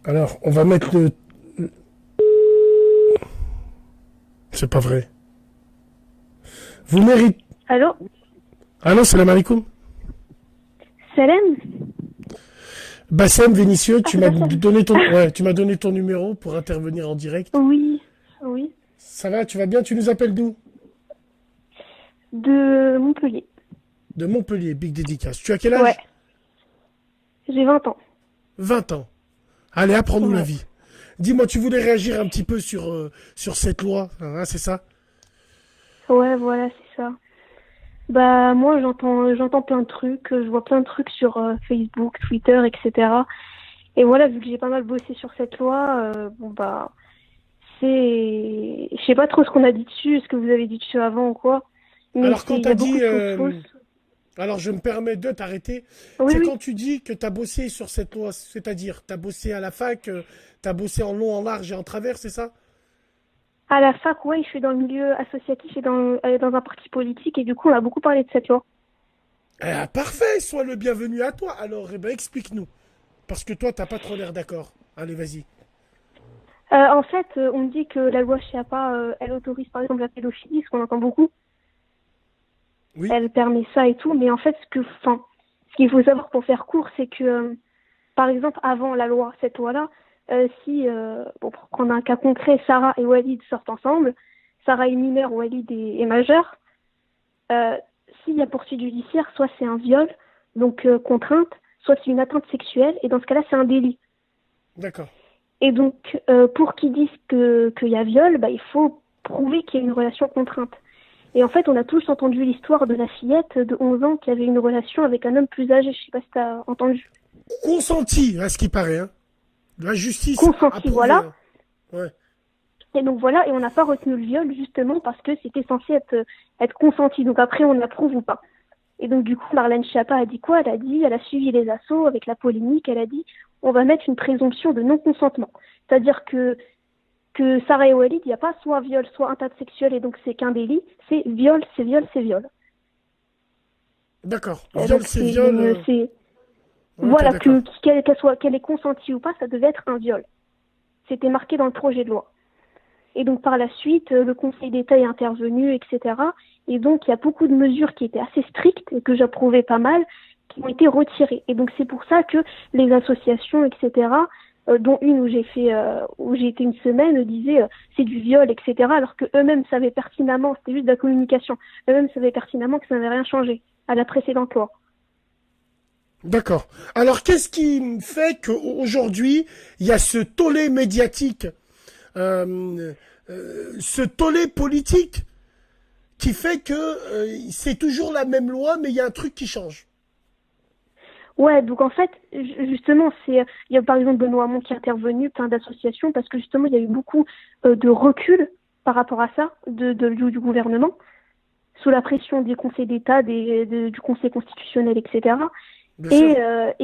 Alors, on va mettre le... C'est pas vrai. Vous méritez... Allô, salam alaikum. Salam. Bassem Vénitieux, tu m'as donné ton numéro pour intervenir en direct. Oui. Ça va, tu vas bien, tu nous appelles d'où? De Montpellier. De Montpellier, big dédicace. Tu as quel âge? Ouais. J'ai 20 ans. 20 ans. Allez, apprends-nous la vie. Dis-moi, tu voulais réagir un petit peu sur cette loi, hein, c'est ça? Ouais, voilà, c'est ça. Bah, moi, j'entends plein de trucs, je vois plein de trucs sur Facebook, Twitter, etc. Et voilà, vu que j'ai pas mal bossé sur cette loi, je sais pas trop ce qu'on a dit dessus, ce que vous avez dit dessus avant ou quoi. Mais alors, quand tu as dit... Alors, je me permets de t'arrêter. Quand tu dis que tu as bossé sur cette loi, c'est-à-dire, tu as bossé à la fac, tu as bossé en long, en large et en travers, c'est ça? À la fac, ouais, je suis dans le milieu associatif et dans un parti politique, et du coup, on a beaucoup parlé de cette loi. Parfait, sois le bienvenu à toi. Alors, explique-nous. Parce que toi, t'as pas trop l'air d'accord. Allez, vas-y. En fait, on me dit que la loi Chiappa, elle autorise par exemple la pédophilie, ce qu'on entend beaucoup. Oui. Elle permet ça et tout, mais en fait, ce qu'il faut savoir pour faire court, c'est que, par exemple, avant la loi, cette loi-là, pour prendre un cas concret, Sarah et Walid sortent ensemble, Sarah est mineure, Walid est majeur, s'il y a poursuite judiciaire, soit c'est un viol, donc contrainte, soit c'est une atteinte sexuelle, et dans ce cas-là, c'est un délit. D'accord. Et donc, pour qu'ils disent qu'il y a viol, il faut prouver qu'il y a une relation contrainte. Et en fait, on a tous entendu l'histoire de la fillette de 11 ans qui avait une relation avec un homme plus âgé. Je sais pas si tu as entendu. Consenti, à ce qui paraît. Hein. La justice. Consenti, voilà. Ouais. Et donc voilà, et on n'a pas retenu le viol justement parce que c'était censé être consenti. Donc après, on approuve ou pas. Et donc du coup, Marlène Schiappa a dit quoi? Elle a suivi les assauts avec la polémique. Elle a dit, on va mettre une présomption de non-consentement. C'est-à-dire que Sarah et Walid, il n'y a pas soit viol, soit atteinte sexuelle, et donc c'est qu'un délit. C'est viol, c'est viol, c'est viol. D'accord. Viol, c'est viol. Ok, Voilà, d'accord. qu'elle ait consenti ou pas, ça devait être un viol. C'était marqué dans le projet de loi. Et donc par la suite, le Conseil d'État est intervenu, etc. Et donc il y a beaucoup de mesures qui étaient assez strictes et que j'approuvais pas mal, qui ont été retirées. Et donc c'est pour ça que les associations, etc., dont une où j'ai été une semaine, disaient c'est du viol, etc. Alors que eux-mêmes savaient pertinemment, c'était juste de la communication, eux-mêmes savaient pertinemment que ça n'avait rien changé à la précédente loi. D'accord. Alors, qu'est-ce qui fait qu'aujourd'hui, il y a ce tollé médiatique, ce tollé politique, qui fait que c'est toujours la même loi, mais il y a un truc qui change? Ouais, donc en fait, justement, il y a par exemple Benoît Hamon qui est intervenu, plein d'associations, parce que justement, il y a eu beaucoup de recul par rapport à ça, du gouvernement, sous la pression des conseils d'État, du Conseil constitutionnel, etc. Bien sûr.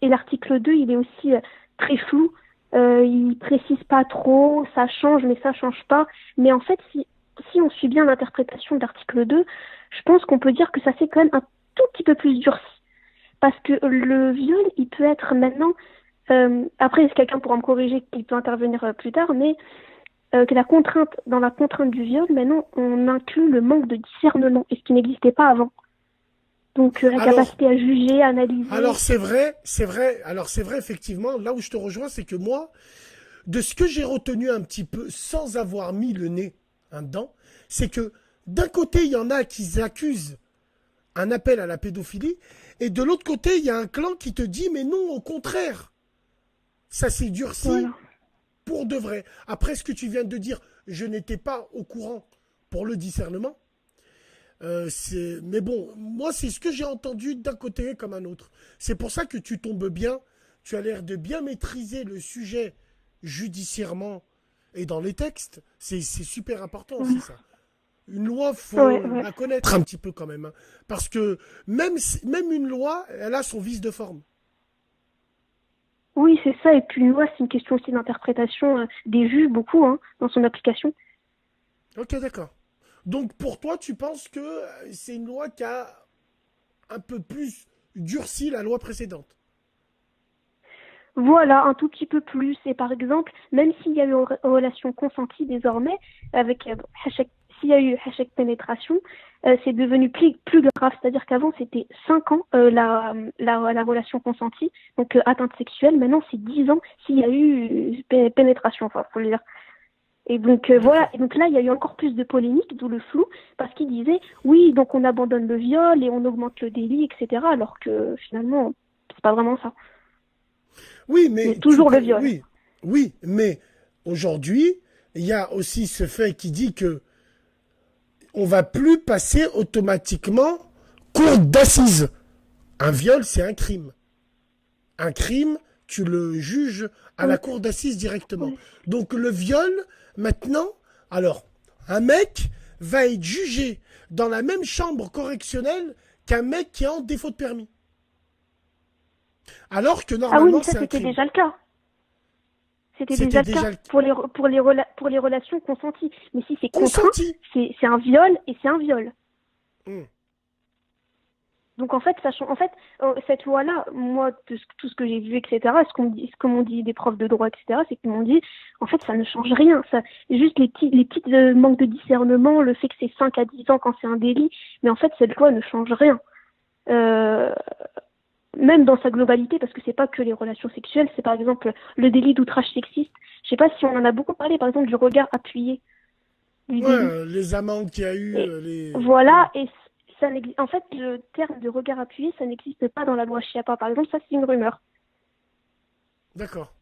Et l'article 2, il est aussi très flou, il précise pas trop, ça change, mais ça change pas. Mais en fait, si on suit bien l'interprétation de l'article 2, je pense qu'on peut dire que ça s'est quand même un tout petit peu plus durci. Parce que le viol, il peut être maintenant, après quelqu'un pourra me corriger, il peut intervenir plus tard, mais que dans la contrainte du viol, maintenant, on inclut le manque de discernement, et ce qui n'existait pas avant. Donc la capacité à juger, analyser. Alors c'est vrai. Alors c'est vrai, effectivement, là où je te rejoins, c'est que moi, de ce que j'ai retenu un petit peu, sans avoir mis le nez dedans, c'est que d'un côté, il y en a qui accusent un appel à la pédophilie, et de l'autre côté, il y a un clan qui te dit, mais non, au contraire, ça s'est durci pour de vrai. Après ce que tu viens de dire, je n'étais pas au courant pour le discernement. Mais bon, moi, c'est ce que j'ai entendu d'un côté comme un autre. C'est pour ça que tu tombes bien. Tu as l'air de bien maîtriser le sujet judiciairement et dans les textes. C'est super important aussi, ça. Une loi, faut la connaître un petit peu quand même. Hein. Parce que même une loi, elle a son vice de forme. Oui, c'est ça. Et puis une loi, c'est une question aussi d'interprétation des juges, beaucoup, dans son application. Ok, d'accord. Donc pour toi, tu penses que c'est une loi qui a un peu plus durci la loi précédente? Voilà, un tout petit peu plus. Et par exemple, même s'il y a eu une relation consentie désormais, avec s'il y a eu pénétration, c'est devenu plus grave. C'est-à-dire qu'avant, c'était 5 ans la relation consentie, donc atteinte sexuelle. Maintenant, c'est 10 ans s'il y a eu pénétration, enfin, faut le dire. Et donc voilà, et donc là il y a eu encore plus de polémiques, d'où le flou, parce qu'ils disaient oui, donc on abandonne le viol et on augmente le délit, etc. Alors que finalement, c'est pas vraiment ça. Oui, mais toujours le viol. Oui, mais aujourd'hui, il y a aussi ce fait qui dit que on va plus passer automatiquement cour d'assises. Un viol, c'est un crime. Un crime, tu le juges à la cour d'assises directement. Donc le viol, maintenant, alors, un mec va être jugé dans la même chambre correctionnelle qu'un mec qui est en défaut de permis. Alors que normalement, c'est un crime. C'était déjà le cas. C'était déjà le cas pour les relations consenties. Mais si c'est contraint, c'est un viol et c'est un viol. Donc en fait, cette loi-là, moi, tout ce que j'ai vu, etc., ce que m'ont dit des profs de droit, etc., c'est qu'ils m'ont dit, en fait, ça ne change rien. Ça, juste les petites manques de discernement, le fait que c'est 5 à 10 ans quand c'est un délit, mais en fait, cette loi ne change rien. Même dans sa globalité, parce que c'est pas que les relations sexuelles, c'est par exemple le délit d'outrage sexiste. Je sais pas si on en a beaucoup parlé, par exemple, du regard appuyé. Les amendes qu'il y a eu. Voilà, et en fait, le terme de regard appuyé, ça n'existe pas dans la loi Chiappa. Par exemple, ça, c'est une rumeur. D'accord.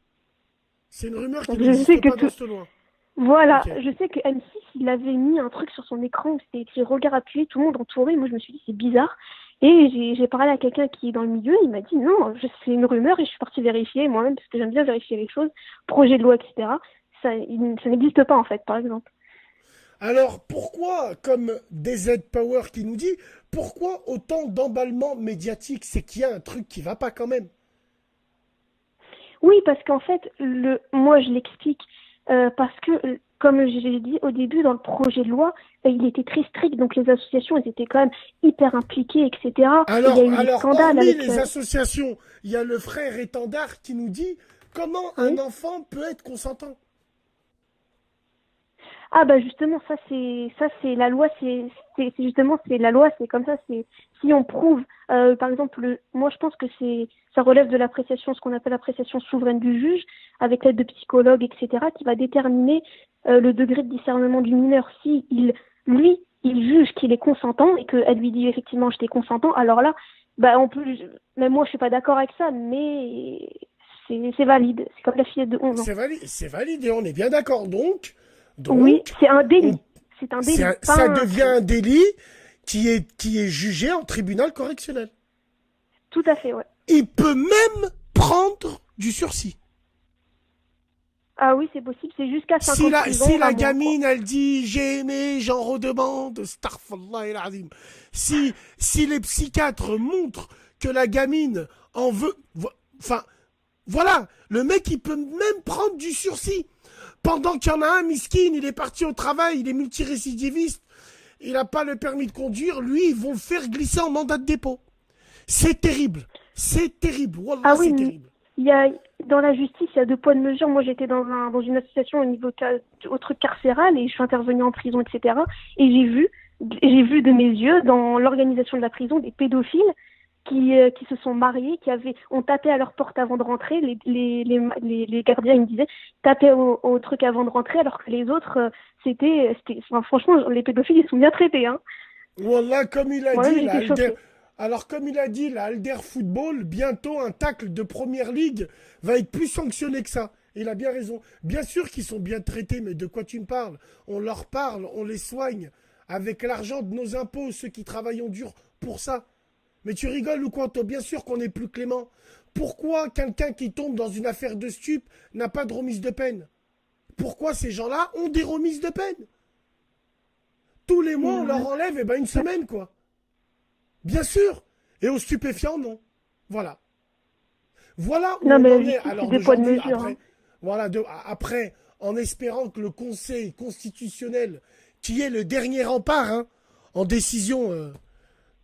C'est une rumeur qui n'existe pas dans cette loi. Voilà, je sais que M6, il avait mis un truc sur son écran où c'était écrit regard appuyé, tout le monde entouré. Moi, je me suis dit, c'est bizarre. Et j'ai parlé à quelqu'un qui est dans le milieu, il m'a dit, non, c'est une rumeur, et je suis partie vérifier moi-même, parce que j'aime bien vérifier les choses, projet de loi, etc. Ça n'existe pas, en fait, par exemple. Alors, pourquoi, comme DZ Power qui nous dit, pourquoi autant d'emballement médiatique? C'est qu'il y a un truc qui va pas quand même. Oui, parce qu'en fait, moi je l'explique, parce que, comme j'ai dit au début, dans le projet de loi, il était très strict, donc les associations, elles étaient quand même hyper impliquées, etc. Alors, il y a eu des scandales hormis avec... les associations, il y a le frère étendard qui nous dit comment un enfant peut être consentant. Ah bah justement, ça c'est la loi, c'est justement c'est la loi, c'est comme ça, c'est si on prouve, par exemple, moi je pense que ça relève de l'appréciation, ce qu'on appelle l'appréciation souveraine du juge, avec l'aide de psychologues, etc., qui va déterminer le degré de discernement du mineur. Si il juge qu'il est consentant et qu'elle lui dit effectivement j'étais consentant, alors là, bah on peut, même moi je suis pas d'accord avec ça, mais c'est valide, c'est comme la fillette de 11 ans. C'est valide et on est bien d'accord. Donc, oui, c'est un délit. C'est un délit. Ça devient un délit qui est jugé en tribunal correctionnel. Tout à fait, ouais. Il peut même prendre du sursis. Ah oui, c'est possible, c'est jusqu'à 5 ans de prison. Si la gamine, elle dit « j'ai aimé, j'en redemande », astaghfirullah el-azim. Si les psychiatres montrent que la gamine en veut... Enfin, voilà, le mec, il peut même prendre du sursis. Pendant qu'il y en a un, miskin, il est parti au travail, il est multirécidiviste, il n'a pas le permis de conduire, lui, ils vont le faire glisser en mandat de dépôt. C'est terrible. C'est terrible. Wallah, ah oui, c'est terrible. Dans la justice, il y a 2 poids de mesure. Moi, j'étais dans une association au truc carcéral et je suis intervenue en prison, etc. Et j'ai vu de mes yeux, dans l'organisation de la prison, des pédophiles qui se sont mariés, ont tapé à leur porte avant de rentrer. Les gardiens, ils me disaient, tapaient au truc avant de rentrer, alors que les autres, franchement, les pédophiles, ils sont bien traités, hein. Wallah, comme il a dit, alors comme il a dit, la Alder Football, bientôt un tacle de première ligue va être plus sanctionné que ça. Il a bien raison. Bien sûr qu'ils sont bien traités, mais de quoi tu me parles? On leur parle, on les soigne, avec l'argent de nos impôts, ceux qui travaillent dur pour ça. Mais tu rigoles ou quoi, toi? Bien sûr qu'on est plus clément. Pourquoi quelqu'un qui tombe dans une affaire de stup n'a pas de remise de peine? Pourquoi ces gens-là ont des remises de peine? Tous les mois, on leur enlève une semaine, quoi. Bien sûr. Et aux stupéfiants, non. Voilà. Voilà où on en est. Alors d'aujourd'hui, après, en espérant que le Conseil constitutionnel, qui est le dernier rempart, en décision...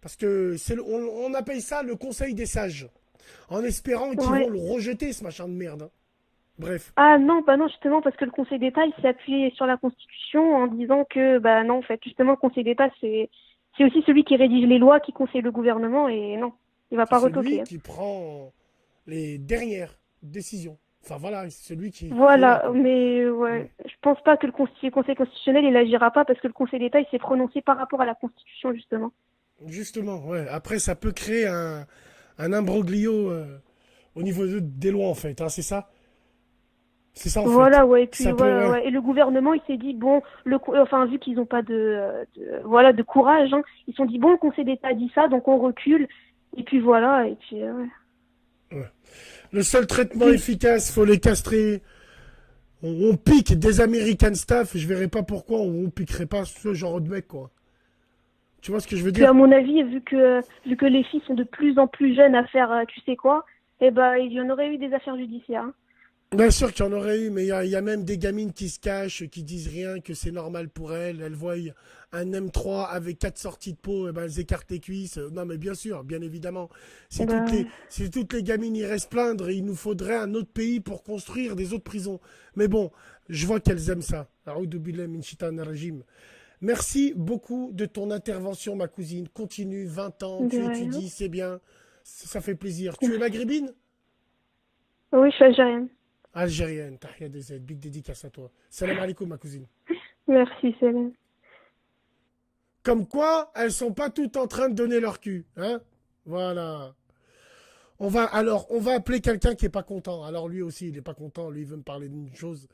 parce que on appelle ça le Conseil des sages. En espérant qu'ils vont le rejeter, ce machin de merde. Bref. Ah non, justement, parce que le Conseil d'État, il s'est appuyé sur la Constitution en disant que, non, en fait, justement, le Conseil d'État, c'est aussi celui qui rédige les lois, qui conseille le gouvernement, et non, il va pas retoquer. C'est lui qui prend les dernières décisions. Enfin voilà, c'est celui qui... Voilà, mais je pense pas que le Conseil constitutionnel, il agira pas, parce que le Conseil d'État, il s'est prononcé par rapport à la Constitution, justement. Justement, ouais. Après, ça peut créer un imbroglio au niveau des lois, en fait. C'est ça? C'est ça, en fait. Voilà, ouais. Et puis, Et le gouvernement, il s'est dit, bon, vu qu'ils n'ont pas de courage, ils se sont dit, bon, le Conseil d'État a dit ça, donc on recule. Et puis voilà, et puis, ouais. Le seul traitement efficace, faut les castrer. On pique des American staff, je verrai pas pourquoi on piquerait pas ce genre de mec, quoi. Tu vois ce que je veux dire? Puis à mon avis, vu que les filles sont de plus en plus jeunes à faire tu sais quoi, il y en aurait eu des affaires judiciaires. Bien sûr qu'il y en aurait eu, mais il y a même des gamines qui se cachent, qui disent rien, que c'est normal pour elles. Elles voient un M3 avec 4 sorties de peau, elles écartent les cuisses. Non mais bien sûr, bien évidemment. Si toutes les gamines iraient se plaindre, il nous faudrait un autre pays pour construire des autres prisons. Mais bon, je vois qu'elles aiment ça. A'oudou billahi min shaitanir rajim. Merci beaucoup de ton intervention, ma cousine. Continue, 20 ans, tu étudies, c'est bien. Ça fait plaisir. Tu es maghrébine? Oui, je suis algérienne. Algérienne, tahia des aides, big dédicace à toi. Salam alaikum, ma cousine. Merci, salam. Comme quoi, elles sont pas toutes en train de donner leur cul, Voilà. On va appeler quelqu'un qui est pas content. Alors lui aussi, il est pas content. Lui, il veut me parler d'une chose.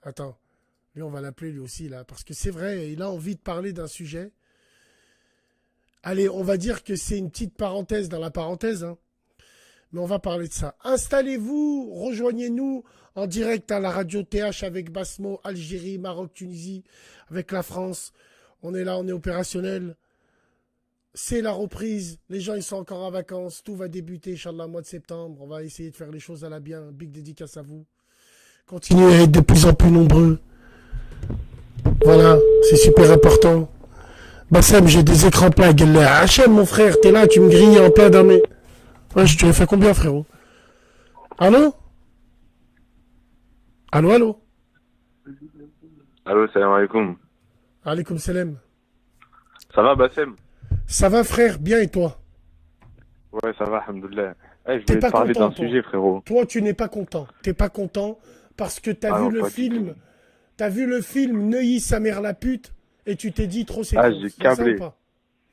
Attends. Lui, on va l'appeler lui aussi, là. Parce que c'est vrai, il a envie de parler d'un sujet. Allez, on va dire que c'est une petite parenthèse dans la parenthèse, Mais on va parler de ça. Installez-vous, rejoignez-nous en direct à la radio TH avec Basmo, Algérie, Maroc, Tunisie, avec la France. On est là, on est opérationnel. C'est la reprise. Les gens, ils sont encore en vacances. Tout va débuter, Inch'Allah, mois de septembre. On va essayer de faire les choses à la bien. Big dédicace à vous. Continuez à être de plus en plus nombreux. Voilà, c'est super important. Bassem, j'ai des écrans plats. Hachem, mon frère, t'es là, tu me grilles en plein d'armée. Ouais, tu as fait combien, frérot? Allô? Allô, allô? Allô, salam alaikum. Alaikum salam. Ça va, Bassem? Ça va, frère? Bien, et toi? Ouais, ça va, alhamdoulilah. Je T'es voulais pas te parler content, d'un toi. sujet, frérot. Toi, tu n'es pas content. T'es pas content parce que t'as vu non, le pas du film. tout. T'as vu le film Neuilly, sa mère la pute, et tu t'es dit trop c'est Ah, trop. j'ai C'est ça câblé. ou pas?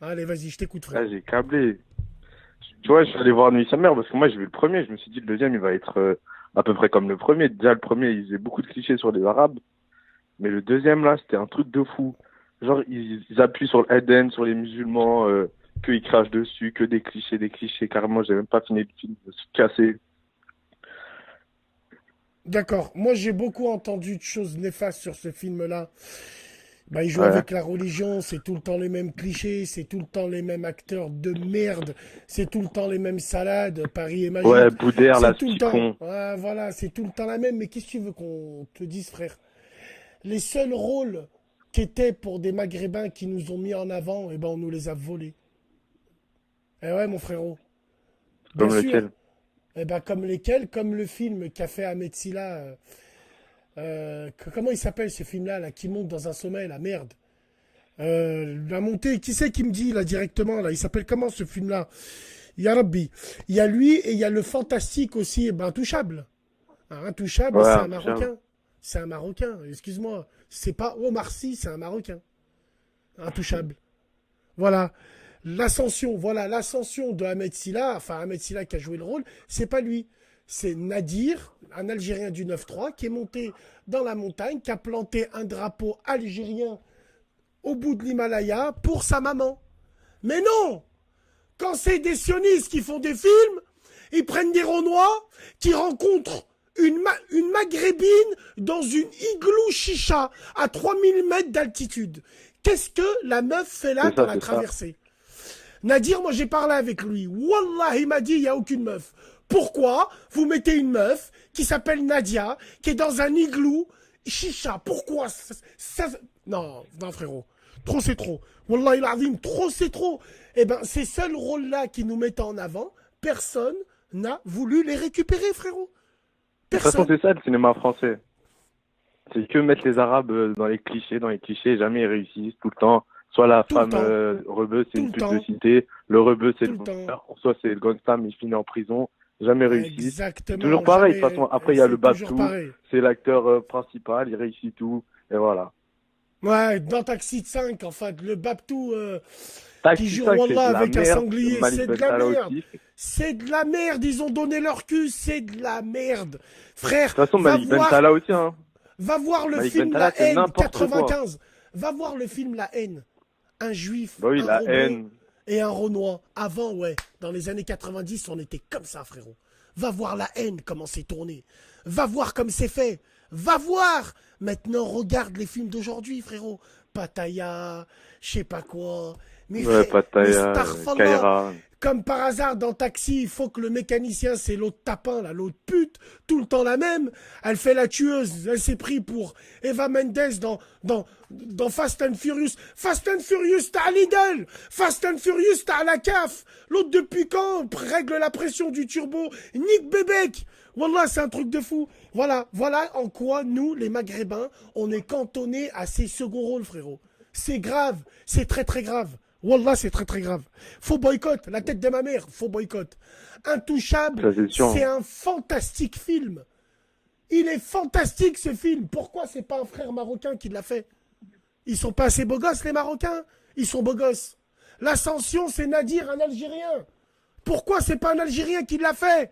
Allez, vas-y, je t'écoute, frère. J'ai câblé. Tu vois, je suis allé voir Nuit sa mère parce que moi, j'ai vu le premier. Je me suis dit, le deuxième, il va être à peu près comme le premier. Déjà, le premier, il faisait beaucoup de clichés sur les Arabes. Mais le deuxième, là, c'était un truc de fou. Genre, ils appuient sur l'Eden, sur les musulmans, qu'ils crachent dessus, que des clichés. Carrément, j'ai même pas fini le film. Je me suis cassé. D'accord. Moi, j'ai beaucoup entendu de choses néfastes sur ce film-là. Bah, il joue Ouais. avec la religion, c'est tout le temps les mêmes clichés, c'est tout le temps les mêmes acteurs de merde, c'est tout le temps les mêmes salades, Paris et Magique. Ouais, Boudère, là, C'est ce tout le petit temps. con. Ouais, voilà, c'est tout le temps la même. Mais qu'est-ce que tu veux qu'on te dise, frère? Les seuls rôles qui étaient pour des Maghrébins qui nous ont mis en avant, eh ben, on nous les a volés. Eh ouais, mon frérot. Bien Comme sûr. lequel? Eh ben, comme lesquels? Comme le film qu'a fait Ahmed Silla. Comment il s'appelle ce film-là, là, qui monte dans un sommet, la merde. La montée, qui c'est qui me dit là directement là? Il s'appelle comment ce film-là? Ya Rabbi. Il y a lui et il y a le fantastique aussi, eh ben, Intouchable. Intouchable, Ouais, c'est un Intouchable. Marocain. C'est un Marocain, excuse-moi. C'est pas Omar Sy, c'est un Marocain. Intouchable. Voilà. L'ascension de Ahmed Silla, enfin Ahmed Silla qui a joué le rôle, c'est pas lui. C'est Nadir, un Algérien du 9-3, qui est monté dans la montagne, qui a planté un drapeau algérien au bout de l'Himalaya pour sa maman. Mais non! Quand c'est des sionistes qui font des films, ils prennent des Renois qui rencontrent une maghrébine dans une igloo chicha à 3000 mètres d'altitude. Qu'est-ce que la meuf fait là C'est ça, dans la c'est ça. traversée? Nadir, moi j'ai parlé avec lui. Wallah, il m'a dit il n'y a aucune meuf. Pourquoi vous mettez une meuf qui s'appelle Nadia, qui est dans un igloo chicha? Pourquoi Non, frérot. Trop c'est trop. Wallah il azim, trop c'est trop. Eh ben, ces seuls rôles-là qui nous mettent en avant, personne n'a voulu les récupérer, frérot. De toute façon, Personne. c'est ça le cinéma français. C'est que mettre les Arabes dans les clichés, jamais ils réussissent tout le temps. Soit la Tout le femme temps. rebeu, c'est Tout une le pute temps. de cité, le rebeu, c'est Tout le le temps. voleur, soit c'est le gangsta, mais il finit en prison, jamais réussi. Exactement. Toujours pareil, de jamais- toute façon. Après, il y a le c'est toujours Babtou, pareil. c'est l'acteur principal, il réussit tout, et voilà. Ouais, dans Taxi 5, en fait, le Babtou Taxi qui joue 5, c'est de Wallah la avec un merde, sanglier, Malik c'est de la Bentala merde. aussi. C'est de la merde, ils ont donné leur cul, c'est de la merde. Frère, De toute façon, va Malik voir, Bentala aussi, hein. va voir le Malik film Bentala, La c'est Haine, n'importe quoi. 95. Va voir le film La Haine. Un juif, Bah oui, un la rebeu haine. et un Renoir. Avant, ouais, dans les années 90, on était comme ça, frérot. Va voir La Haine, comment c'est tourné. Va voir comme c'est fait. Va voir. Maintenant, regarde les films d'aujourd'hui, frérot. Pattaya, je sais pas quoi. Mais Ouais, frère, mais Pattaya, Starfallah, Kaira. comme par hasard, dans Taxi, il faut que le mécanicien, c'est l'autre tapin, là, l'autre pute, tout le temps la même. Elle fait la tueuse. Elle s'est pris pour Eva Mendes dans Fast and Furious. Fast and Furious, t'as Lidl. Fast and Furious, t'as la CAF. L'autre, depuis quand, règle la pression du turbo. Nick Bebek. Wallah, c'est un truc de fou. Voilà en quoi, nous, les Maghrébins, on est cantonnés à ces seconds rôles, frérot. C'est grave. C'est très, très grave. Wallah, c'est très très grave. Faut boycott, la tête de ma mère, faut boycott. Intouchable, Ça, c'est sûr. c'est un fantastique film. Il est fantastique ce film. Pourquoi c'est pas un frère marocain qui l'a fait? Ils sont pas assez beaux gosses les Marocains? Ils sont beaux gosses. L'Ascension, c'est Nadir, un Algérien. Pourquoi c'est pas un Algérien qui l'a fait?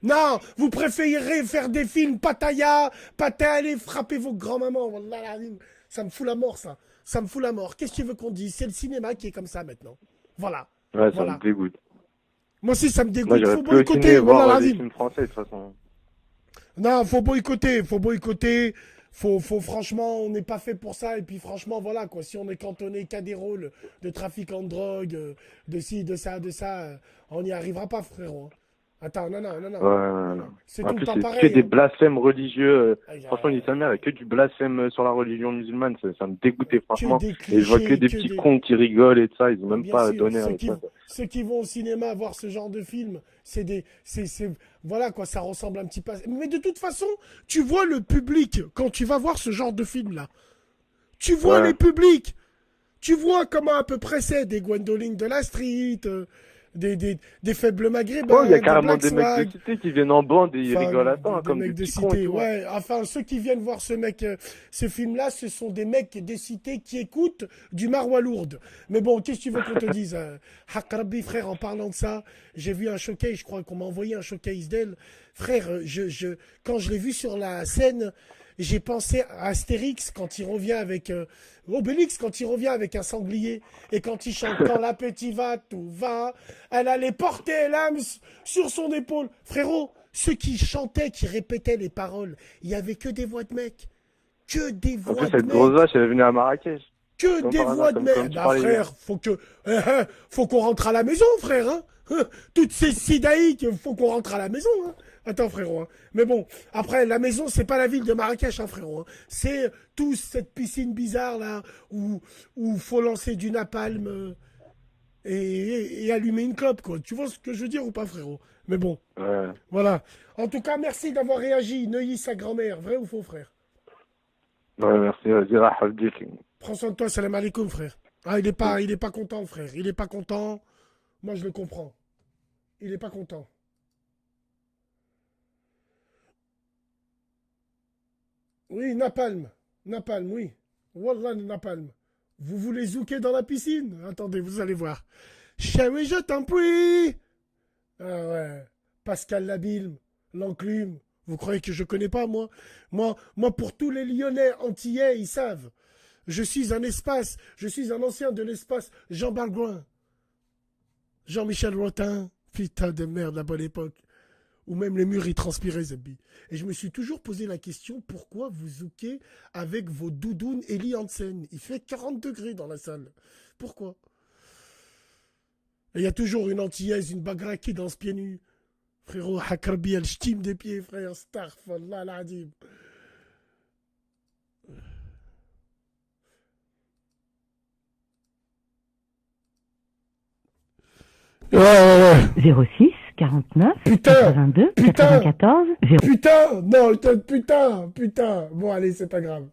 Non, vous préférez faire des films Pattaya, allez frapper vos grands-mamans. Wallah l'azim. Ça me fout la mort, ça. Ça me fout la mort. Qu'est-ce que tu veux qu'on dise? C'est le cinéma qui est comme ça maintenant. Voilà. Ouais, ça Voilà. me dégoûte. Moi aussi, ça me Moi, dégoûte. j'aurais Faut plus au ciné boycotter. Wallah voir des l'azim. films français, de toute façon. Non, faut boycotter. Faut franchement, on n'est pas fait pour ça. Et puis franchement, voilà quoi. Si on est cantonné qu'à des rôles de trafiquants de drogue, de ci, de ça, on n'y arrivera pas, frérot. Attends, non. C'est En tout le plus, temps c'est pareil. que des hein. blasphèmes religieux. Ah, Franchement, il sa mère, et que du blasphème sur la religion musulmane. Ça me dégoûtait, franchement. des Et je vois que clichés, des petits cons qui rigolent et de ça. Ils ont même Bien pas sûr, donné avec ça. ceux qui vont au cinéma voir ce genre de film, voilà quoi, ça ressemble un petit peu. Mais de toute façon, tu vois le public quand tu vas voir ce genre de film-là. Tu vois Ouais. les publics. Tu vois comment à peu près c'est des Gwendoline de la street, des faibles maghrébins, Oh, il y a des carrément Black des mecs Swag. de cité qui viennent en bande et ils Enfin, rigolent à temps, des comme mecs des de petits cons et cité, tout. ouais. Enfin, ceux qui viennent voir ce film-là, ce sont des mecs des cités qui écoutent du Marois lourde. Mais bon, qu'est-ce que tu veux qu'on te dise Haq Rabbi, frère, en parlant de ça, j'ai vu un showcase, je crois qu'on m'a envoyé un showcase d'elle. Frère, quand je l'ai vu sur la scène, j'ai pensé à Astérix quand il revient avec Obélix quand il revient avec un sanglier et quand il chante quand l'appétit va tout va, elle allait porter l'âme sur son épaule. Frérot, ceux qui chantaient, qui répétaient les paroles, il y avait que des voix de mecs, que des En voix plus, de cette grosse mecs, vache, elle est venue à Marrakech. que Comme des par voix hasard, de comme mecs. tu Bah parlais hier. frère, faut qu'on rentre à la maison, frère. Hein. Toutes ces sidaïques, faut qu'on rentre à la maison. Hein. Attends, frérot. Hein. Mais bon, après, la maison, c'est pas la ville de Marrakech, hein, frérot. Hein. C'est toute cette piscine bizarre, là, où faut lancer du napalm et allumer une clope, quoi. Tu vois ce que je veux dire ou pas, frérot? Mais bon, Ouais. voilà. En tout cas, merci d'avoir réagi. Neuilly, sa grand-mère. Vrai ou faux, frère? Ouais, merci. Vas-y, Rahaf Dik. Prends soin de toi, salam alaikum, frère. Ah, il est pas content, frère. Il est pas content. Moi, je le comprends. Il est pas content. Oui, napalm. Napalm, oui. Wallah, napalm. Vous voulez zouker dans la piscine? Attendez, vous allez voir. Chérie, je t'en prie. Ah ouais. Pascal Labille, l'enclume. Vous croyez que je connais pas, moi? Moi, pour tous les Lyonnais antillais, ils savent. Je suis un espace. Je suis un ancien de l'espace. Jean Balgouin. Jean-Michel Rotin. Putain de merde, la bonne époque. Ou même les murs, ils transpiraient, Zabi. Et je me suis toujours posé la question, pourquoi vous zoukez avec vos doudounes Eli Hansen? Il fait 40 degrés dans la salle. Pourquoi? Et il y a toujours une antillaise, une bagra qui danse pieds nus. Frérot, Hakarbi, elle stime des pieds, frère. Astaghfirullah al-Adim. Ouais. 06 49 Putain, 82 94 0. Putain, non, putain. Bon, allez, c'est pas grave.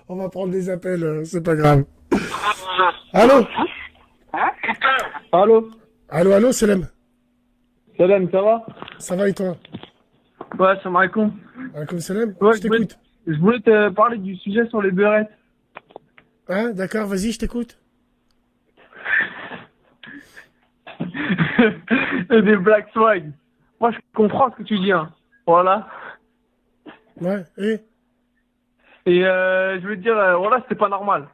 On va prendre des appels, c'est pas grave. Allô? Allô, Selem? Salam, ça va? Ça va et toi? Ouais, salam alaikum. Alaikum Selem? Ouais, Je t'écoute. Je voulais te parler du sujet sur les beurrettes. Hein, d'accord, vas-y, je t'écoute. Des Black Swag. Moi, je comprends ce que tu dis, hein. Voilà. Ouais, et je veux te dire, voilà, c'était pas normal.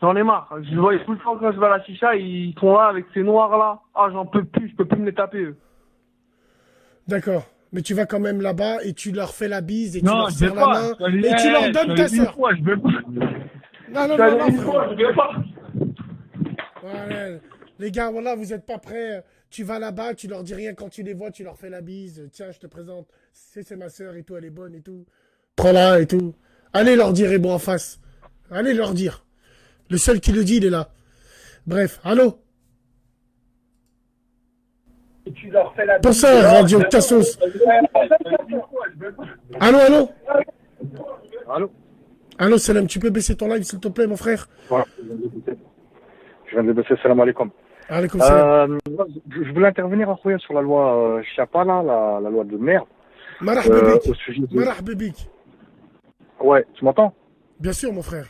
J'en ai marre. Je vois tout le temps quand je vais à la chicha, ils sont là avec ces noirs là. Ah, j'en peux plus, je peux plus me les taper, eux. D'accord. Mais tu vas quand même là-bas et tu leur fais la bise et tu Non, leur je vais serres la main pas. et tu leur donnes ta sœur. Je vais pas. Non, frère. Je vais pas. Ouais, les gars, voilà, vous êtes pas prêts. Tu vas là-bas, tu leur dis rien quand tu les vois, tu leur fais la bise. Tiens, je te présente. C'est ma sœur et tout, elle est bonne et tout. Prends-la et tout. Allez leur dire et bon en face. Allez leur dire. Le seul qui le dit, il est là. Bref, allô? Tu leur fais la Pour ça, Radio Cassos. Allô? Allô, Salam, tu peux baisser ton live, s'il te plaît, mon frère? Voilà, je viens de baisser, salam alaikum. Alaikum salam. Je voulais intervenir à Khouya sur la loi Chiapa, là, la loi de merde. Marah Bébik. Au sujet de... Marah Bébik. Ouais, tu m'entends? Bien sûr, mon frère.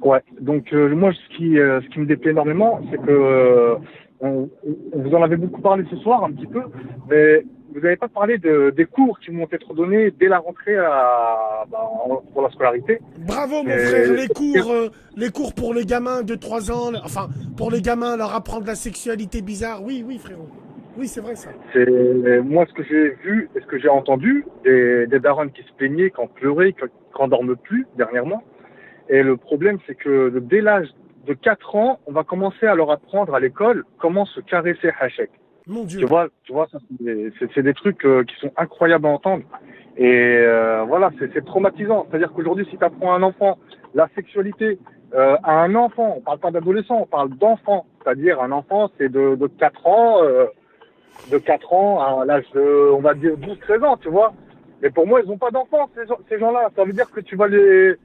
Ouais, donc moi, ce qui me déplaît énormément, c'est que vous en avez beaucoup parlé ce soir, un petit peu, mais vous n'avez pas parlé des cours qui vont être donnés dès la rentrée pour la scolarité. Bravo, mon frère. Les cours pour les gamins de 3 ans, enfin, pour les gamins, leur apprendre la sexualité bizarre. Oui, frérot. Oui, c'est vrai, ça. C'est moi ce que j'ai vu et ce que j'ai entendu, des darons qui se plaignaient, qui en pleuraient, qui n'en dorment plus dernièrement. Et le problème, c'est que dès l'âge de 4 ans, on va commencer à leur apprendre à l'école comment se caresser hachek. Mon Dieu. Tu vois, ça, c'est des trucs qui sont incroyables à entendre. Et voilà, c'est traumatisant. C'est-à-dire qu'aujourd'hui, si tu apprends à un enfant la sexualité, à un enfant, on parle pas d'adolescent, on parle d'enfant. C'est-à-dire un enfant, c'est de 4 ans, de 4 ans à l'âge de, on va dire, 12-13 ans, tu vois. Mais pour moi, ils ont pas d'enfants, ces gens-là. Ça veut dire que tu vas les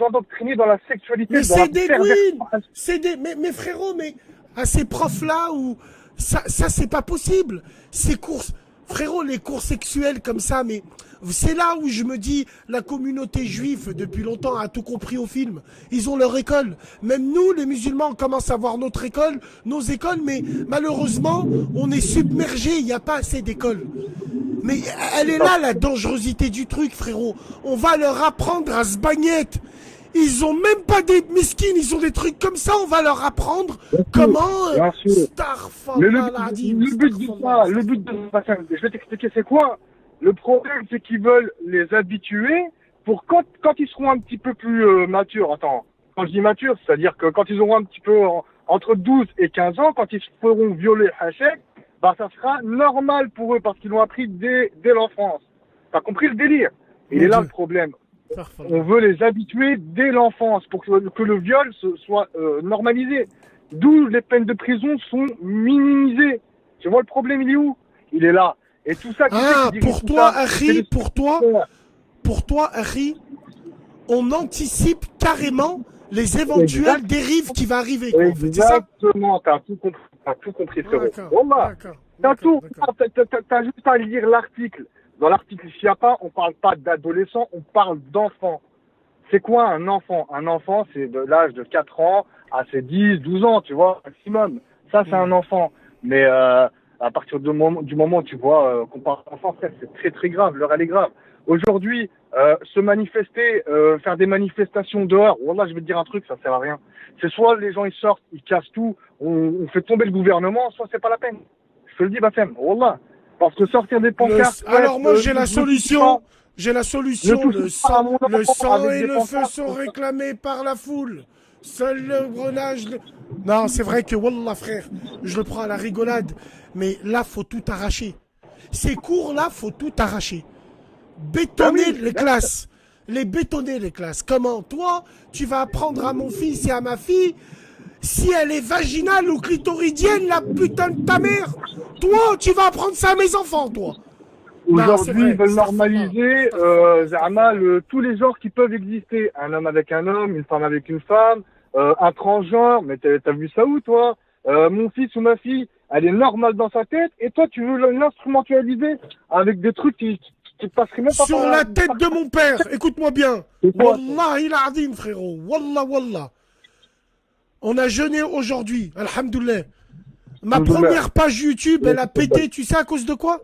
endoctriner dans la sexualité. Mais c'est des queens. Mais frérot, mais à ces profs-là où ça c'est pas possible. Ces courses, frérot, les cours sexuels comme ça, mais c'est là où je me dis, la communauté juive, depuis longtemps, a tout compris au film. Ils ont leur école. Même nous, les musulmans, on commence à avoir notre école, nos écoles, mais malheureusement, on est submergés, il n'y a pas assez d'écoles. Mais elle est là, la dangerosité du truc, frérot. On va leur apprendre à se bagnette. Ils ont même pas des miskines, ils ont des trucs comme ça, on va leur apprendre comment... Mais le but de ça, je vais t'expliquer c'est quoi. Le problème, c'est qu'ils veulent les habituer pour quand ils seront un petit peu plus matures. Attends, quand je dis matures, c'est-à-dire que quand ils auront un petit peu entre 12 et 15 ans, quand ils se feront violer Hachek, bah ça sera normal pour eux parce qu'ils l'ont appris dès l'enfance. T'as compris le délire? Il est là le problème. On veut les habituer dès l'enfance pour que le viol soit normalisé. D'où les peines de prison sont minimisées. Tu vois le problème, il est où? Il est là. Et tout ça. Pour toi, Harry, on anticipe carrément les éventuelles dérives qui vont arriver. Exactement, t'as tout compris, frérot. T'as juste à lire l'article. Dans l'article Chiappa, on parle pas d'adolescent, on parle d'enfant. C'est quoi un enfant? Un enfant, c'est de l'âge de 4 ans à ses 10, 12 ans, tu vois, maximum. Ça, c'est un enfant. Mais à partir du moment où tu vois qu'on parle d'enfant, c'est très très grave. L'heure, elle est grave. Aujourd'hui, se manifester, faire des manifestations dehors, wallah, je vais te dire un truc, ça sert à rien. C'est soit les gens ils sortent, ils cassent tout, on fait tomber le gouvernement, soit c'est pas la peine. Je te le dis, Bassem, wallah. Parce que sortir des pancartes... Alors moi j'ai la solution. J'ai la solution. Le sang et le feu sont réclamés par la foule. Seul le grenage... Non, c'est vrai que, wallah frère, je le prends à la rigolade. Mais là, faut tout arracher. Ces cours-là, faut tout arracher. Bétonner les classes. Les bétonner les classes. Comment? Toi, tu vas apprendre à mon fils et à ma fille... Si elle est vaginale ou clitoridienne, la putain de ta mère, toi, tu vas apprendre ça à mes enfants, toi. Aujourd'hui, ils veulent normaliser tous les genres qui peuvent exister. Un homme avec un homme, une femme avec une femme, un transgenre. Mais t'as vu ça où, toi? Mon fils ou ma fille, elle est normale dans sa tête, et toi, tu veux l'instrumentaliser avec des trucs qui passeraient même pas sur la tête de mon père. Écoute-moi bien. Wallah, il a dit, frérot. Wallah, wallah. On a jeûné aujourd'hui, alhamdoulilah. Ma première page YouTube, elle a pété, tu sais à cause de quoi?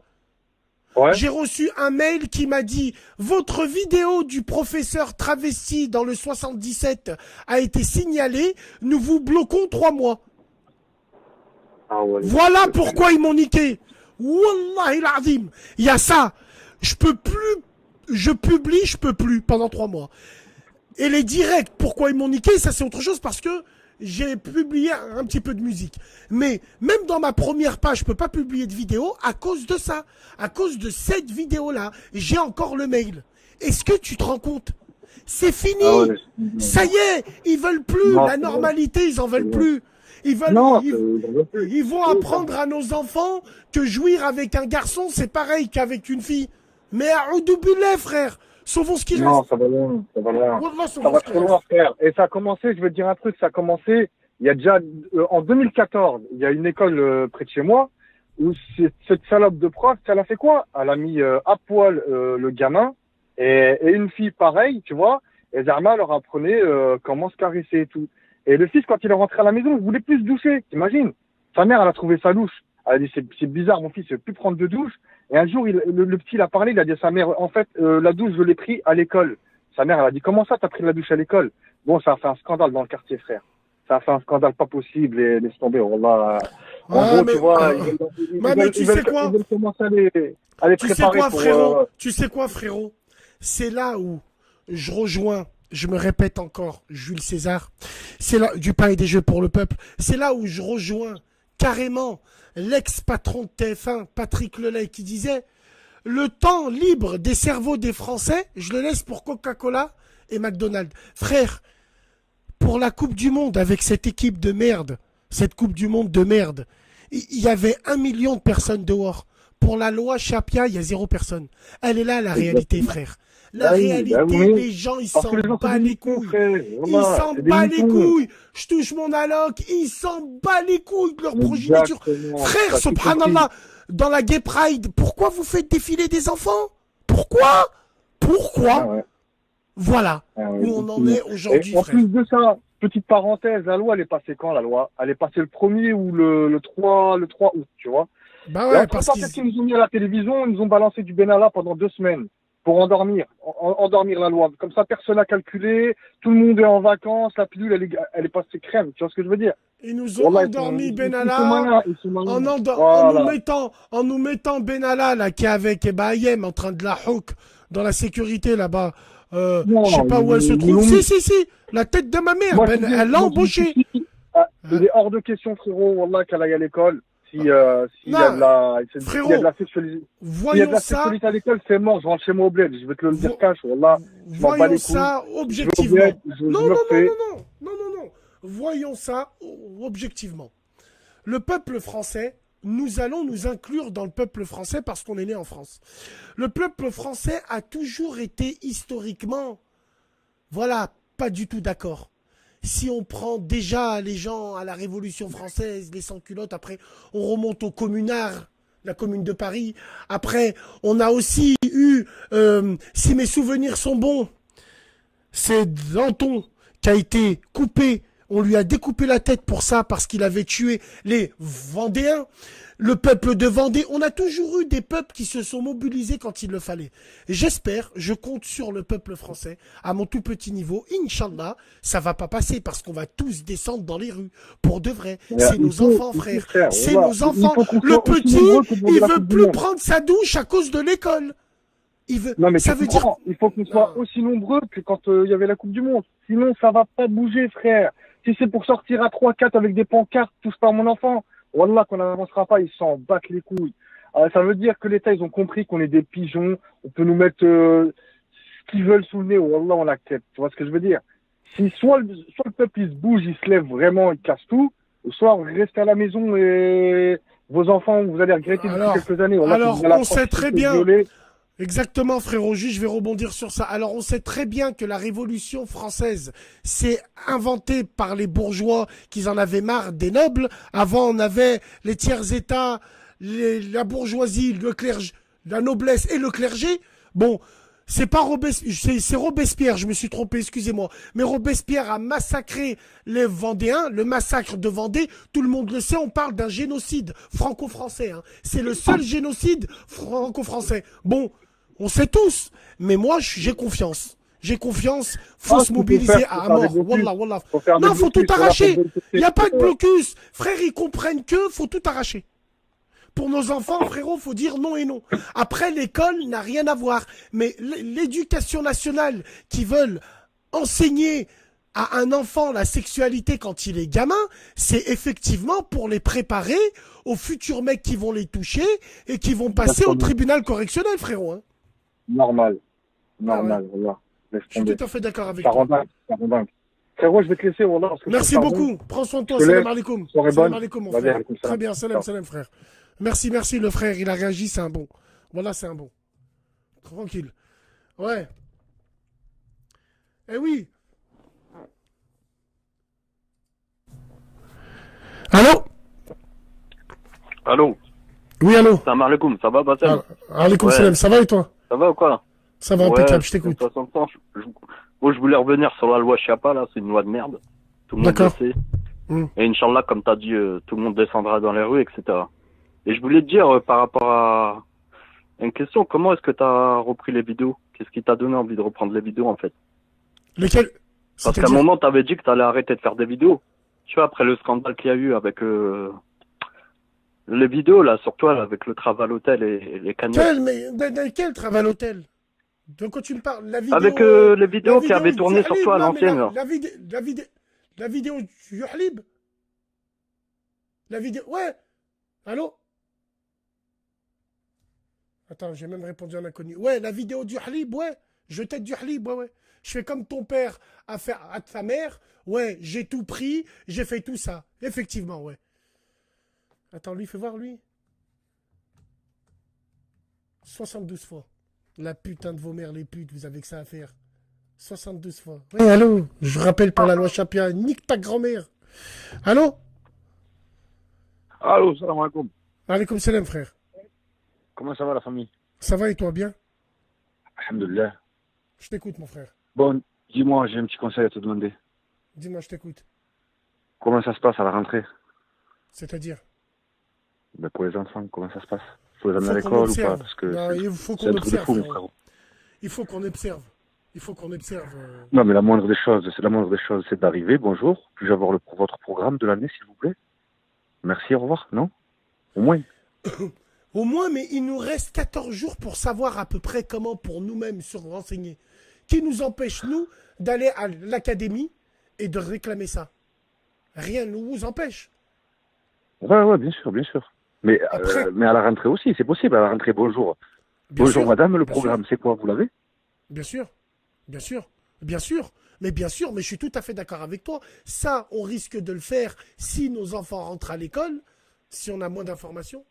J'ai reçu un mail qui m'a dit « Votre vidéo du professeur travesti dans le 77 a été signalée, nous vous bloquons 3 mois. » Voilà pourquoi ils m'ont niqué. Wallah il azim. Il y a ça. Je peux plus pendant 3 mois. Et les directs, pourquoi ils m'ont niqué, ça c'est autre chose parce que j'ai publié un petit peu de musique. Mais même dans ma première page, je peux pas publier de vidéo à cause de ça. À cause de cette vidéo-là, j'ai encore le mail. Est-ce que tu te rends compte? C'est fini. Ça y est, ils veulent plus. La normalité, ils en veulent plus. Ils vont apprendre à nos enfants que jouir avec un garçon, c'est pareil qu'avec une fille. Mais à Oudoubillah, frère. Sauvons ce qui reste. Non, ça va loin, ça va loin. Ça va trop loin, frère. Et ça a commencé, je vais te dire un truc, ça a commencé, il y a déjà, en 2014, il y a une école près de chez moi, où cette salope de prof, elle a fait quoi? Elle a mis à poil le gamin, et une fille pareille, tu vois, et Zerma leur apprenait comment se caresser et tout. Et le fils, quand il est rentré à la maison, il voulait plus se doucher, t'imagines? Sa mère, elle a trouvé ça louche. Elle a dit, c'est bizarre, mon fils, il veut plus prendre de douche. Et un jour, le petit, il a parlé, il a dit à sa mère, en fait, la douche, je l'ai pris à l'école. Sa mère, elle a dit, comment ça, t'as pris la douche à l'école? Bon, ça a fait un scandale dans le quartier, frère. Ça a fait un scandale pas possible, et laisse tomber, on va... En gros, tu vois, tu sais quoi? Ils veulent commencer à les préparer Tu sais quoi, frérot? C'est là où je rejoins, je me répète encore, Jules César. C'est là, du pain et des jeux pour le peuple. C'est là où je rejoins carrément l'ex-patron de TF1, Patrick Lelay, qui disait « Le temps libre des cerveaux des Français, je le laisse pour Coca-Cola et McDonald's. » Frère, pour la Coupe du Monde, avec cette équipe de merde, cette Coupe du Monde de merde, il y avait 1 million de personnes dehors. Pour la loi Chapia, il y a 0 personne. Elle est là, la réalité, frère. La réalité, les gens, ils s'en battent les couilles. Ils s'en battent les couilles. Je touche mon alloc, ils s'en battent les couilles de leur progéniture. Frère, subhanallah, dans la Gay Pride, pourquoi vous faites défiler des enfants? Pourquoi? Voilà où on en est aujourd'hui, en frère. plus de ça, petite parenthèse, la loi, elle est passée quand, la loi? Elle est passée le 1er ou le 3 août, tu vois? Bah ouais, parce qu'ils nous ont mis à la télévision, ils nous ont balancé du Benalla pendant 2 semaines pour endormir la loi. Comme ça, personne n'a calculé, tout le monde est en vacances, la pilule, elle est passée crème, tu vois ce que je veux dire? Ils nous ont endormi Benalla en nous mettant Benalla, là, qui est avec Ayem, en train de la hook dans la sécurité, là-bas. Je sais pas où elle se trouve. Si, la tête de ma mère, elle l'a embauché. Il est hors de question, frérot, wallah, qu'elle aille à l'école. S'il y a de la sexualité à l'école, c'est mort, je rentre chez moi au bled, je vais te le dire cash, wallah. Voyons ça objectivement. Non. Voyons ça objectivement. Le peuple français, nous allons nous inclure dans le peuple français parce qu'on est né en France. Le peuple français a toujours été historiquement, voilà, pas du tout d'accord. Si on prend déjà les gens à la Révolution française, les sans-culottes, après on remonte au communard, la commune de Paris. Après, on a aussi eu, si mes souvenirs sont bons, c'est Danton qui a été coupé. On lui a découpé la tête pour ça, parce qu'il avait tué les Vendéens. Le peuple de Vendée, on a toujours eu des peuples qui se sont mobilisés quand il le fallait. J'espère, je compte sur le peuple français, à mon tout petit niveau. Inch'Allah, ça va pas passer parce qu'on va tous descendre dans les rues. Pour de vrai. C'est nos enfants, frère. C'est nos enfants. Le petit, il veut plus prendre sa douche à cause de l'école. Il veut, non, mais ça veut dire... Il faut qu'on soit aussi nombreux que quand il y avait la Coupe du Monde. Sinon, ça va pas bouger, frère. Si c'est pour sortir à 3-4 avec des pancartes, touche pas à mon enfant, wallah, qu'on n'avancera pas, ils s'en battent les couilles. Ça veut dire que l'État, ils ont compris qu'on est des pigeons, on peut nous mettre ce qu'ils veulent sous le nez, wallah, on accepte. Tu vois ce que je veux dire? Si soit le peuple, il se bouge, il se lève vraiment, il casse tout, soit restez à la maison et vos enfants, vous allez regretter d'ici quelques années. Wallah, alors, on sait très bien... Exactement, frérot, je vais rebondir sur ça. Alors, on sait très bien que la Révolution française s'est inventée par les bourgeois, qu'ils en avaient marre des nobles. Avant, on avait les tiers-états, la bourgeoisie, le clergé, la noblesse et le clergé. Bon, c'est pas Robespierre, c'est Robespierre, je me suis trompé, excusez-moi. Mais Robespierre a massacré les Vendéens, le massacre de Vendée, tout le monde le sait, on parle d'un génocide franco-français. Hein. C'est le seul génocide franco-français. Bon, on sait tous, mais moi, j'ai confiance. J'ai confiance, faut se mobiliser à mort. Wallah. Non, faut tout arracher. Il n'y a pas de blocus. Frère, ils comprennent que faut tout arracher. Pour nos enfants, frérot, faut dire non et non. Après, l'école n'a rien à voir. Mais l'éducation nationale qui veulent enseigner à un enfant la sexualité quand il est gamin, c'est effectivement pour les préparer aux futurs mecs qui vont les toucher et qui vont passer au tribunal correctionnel, frérot. Hein. Normal, voilà. Je suis tout à fait d'accord avec toi. Ça rend dingue. Frérot, je vais te laisser, voilà. Merci beaucoup. Prends soin de toi. Salam alaikum. Salam alaikum, mon frère. Très bien, salam, frère. Merci, le frère. Il a réagi, c'est un bon. Voilà, c'est un bon. Tranquille. Ouais. Eh oui. Allô? Oui, allô? Salam alaikum, ça va, Bassem? Alaikum salam, ça va et toi? Ça va ou quoi? Ça va, impeccable, je t'écoute. Je voulais revenir sur la loi Chiappa, là, c'est une loi de merde. Tout le monde le sait. Et Inch'Allah, comme t'as dit, tout le monde descendra dans les rues, etc. Et je voulais te dire, par rapport à une question, comment est-ce que t'as repris les vidéos? Qu'est-ce qui t'a donné envie de reprendre les vidéos, en fait? Lesquelles? Parce qu'à un moment, t'avais dit que t'allais arrêter de faire des vidéos. Tu vois, après le scandale qu'il y a eu avec les vidéos, là, sur toi, là, avec le travail à l'hôtel et les cagnottes. Quel travail à l'hôtel? De quoi tu me parles? La vidéo, avec les vidéos qui avaient tourné sur toi à l'ancienne. La vidéo du Yahlib? La vidéo... Ouais. Allô? Attends, j'ai même répondu à un inconnu. Ouais, la vidéo du halib, ouais. Je t'aide du halib, ouais. Je fais comme ton père a fait à ta mère. Ouais, j'ai tout pris, j'ai fait tout ça. Effectivement, ouais. Attends, lui, fais voir, lui. 72 fois. La putain de vos mères, les putes, vous avez que ça à faire. 72 fois. Ouais, allô? Je rappelle pour la loi Chapia, nique ta grand-mère. Allô? Allô, salam alaikum. Alaikum salam, frère. Comment ça va la famille? Ça va et toi, bien? Alhamdulillah. Je t'écoute, mon frère. Bon, dis-moi, j'ai un petit conseil à te demander. Dis-moi, je t'écoute. Comment ça se passe à la rentrée? C'est-à-dire? Ben pour les enfants, comment ça se passe? Faut les amener à l'école ou pas? Parce que non, il faut c'est un qu'on truc de observe. fou, mon frère. Il faut qu'on observe. Il faut qu'on observe. Non, mais la moindre des choses, c'est d'arriver. Bonjour. Puis-je avoir votre programme de l'année, s'il vous plaît? Merci, au revoir. Non? Au moins. Au moins, mais il nous reste 14 jours pour savoir à peu près comment pour nous-mêmes se renseigner. Qui nous empêche, nous, d'aller à l'académie et de réclamer ça? Rien ne nous empêche. Ouais, bien sûr, bien sûr. Mais, Après... mais à la rentrée aussi, c'est possible. À la rentrée, bonjour. Bien bonjour, sûr, madame, le programme, c'est quoi? Vous l'avez? Bien sûr, bien sûr, bien sûr. Mais bien sûr, mais je suis tout à fait d'accord avec toi. Ça, on risque de le faire si nos enfants rentrent à l'école, si on a moins d'informations.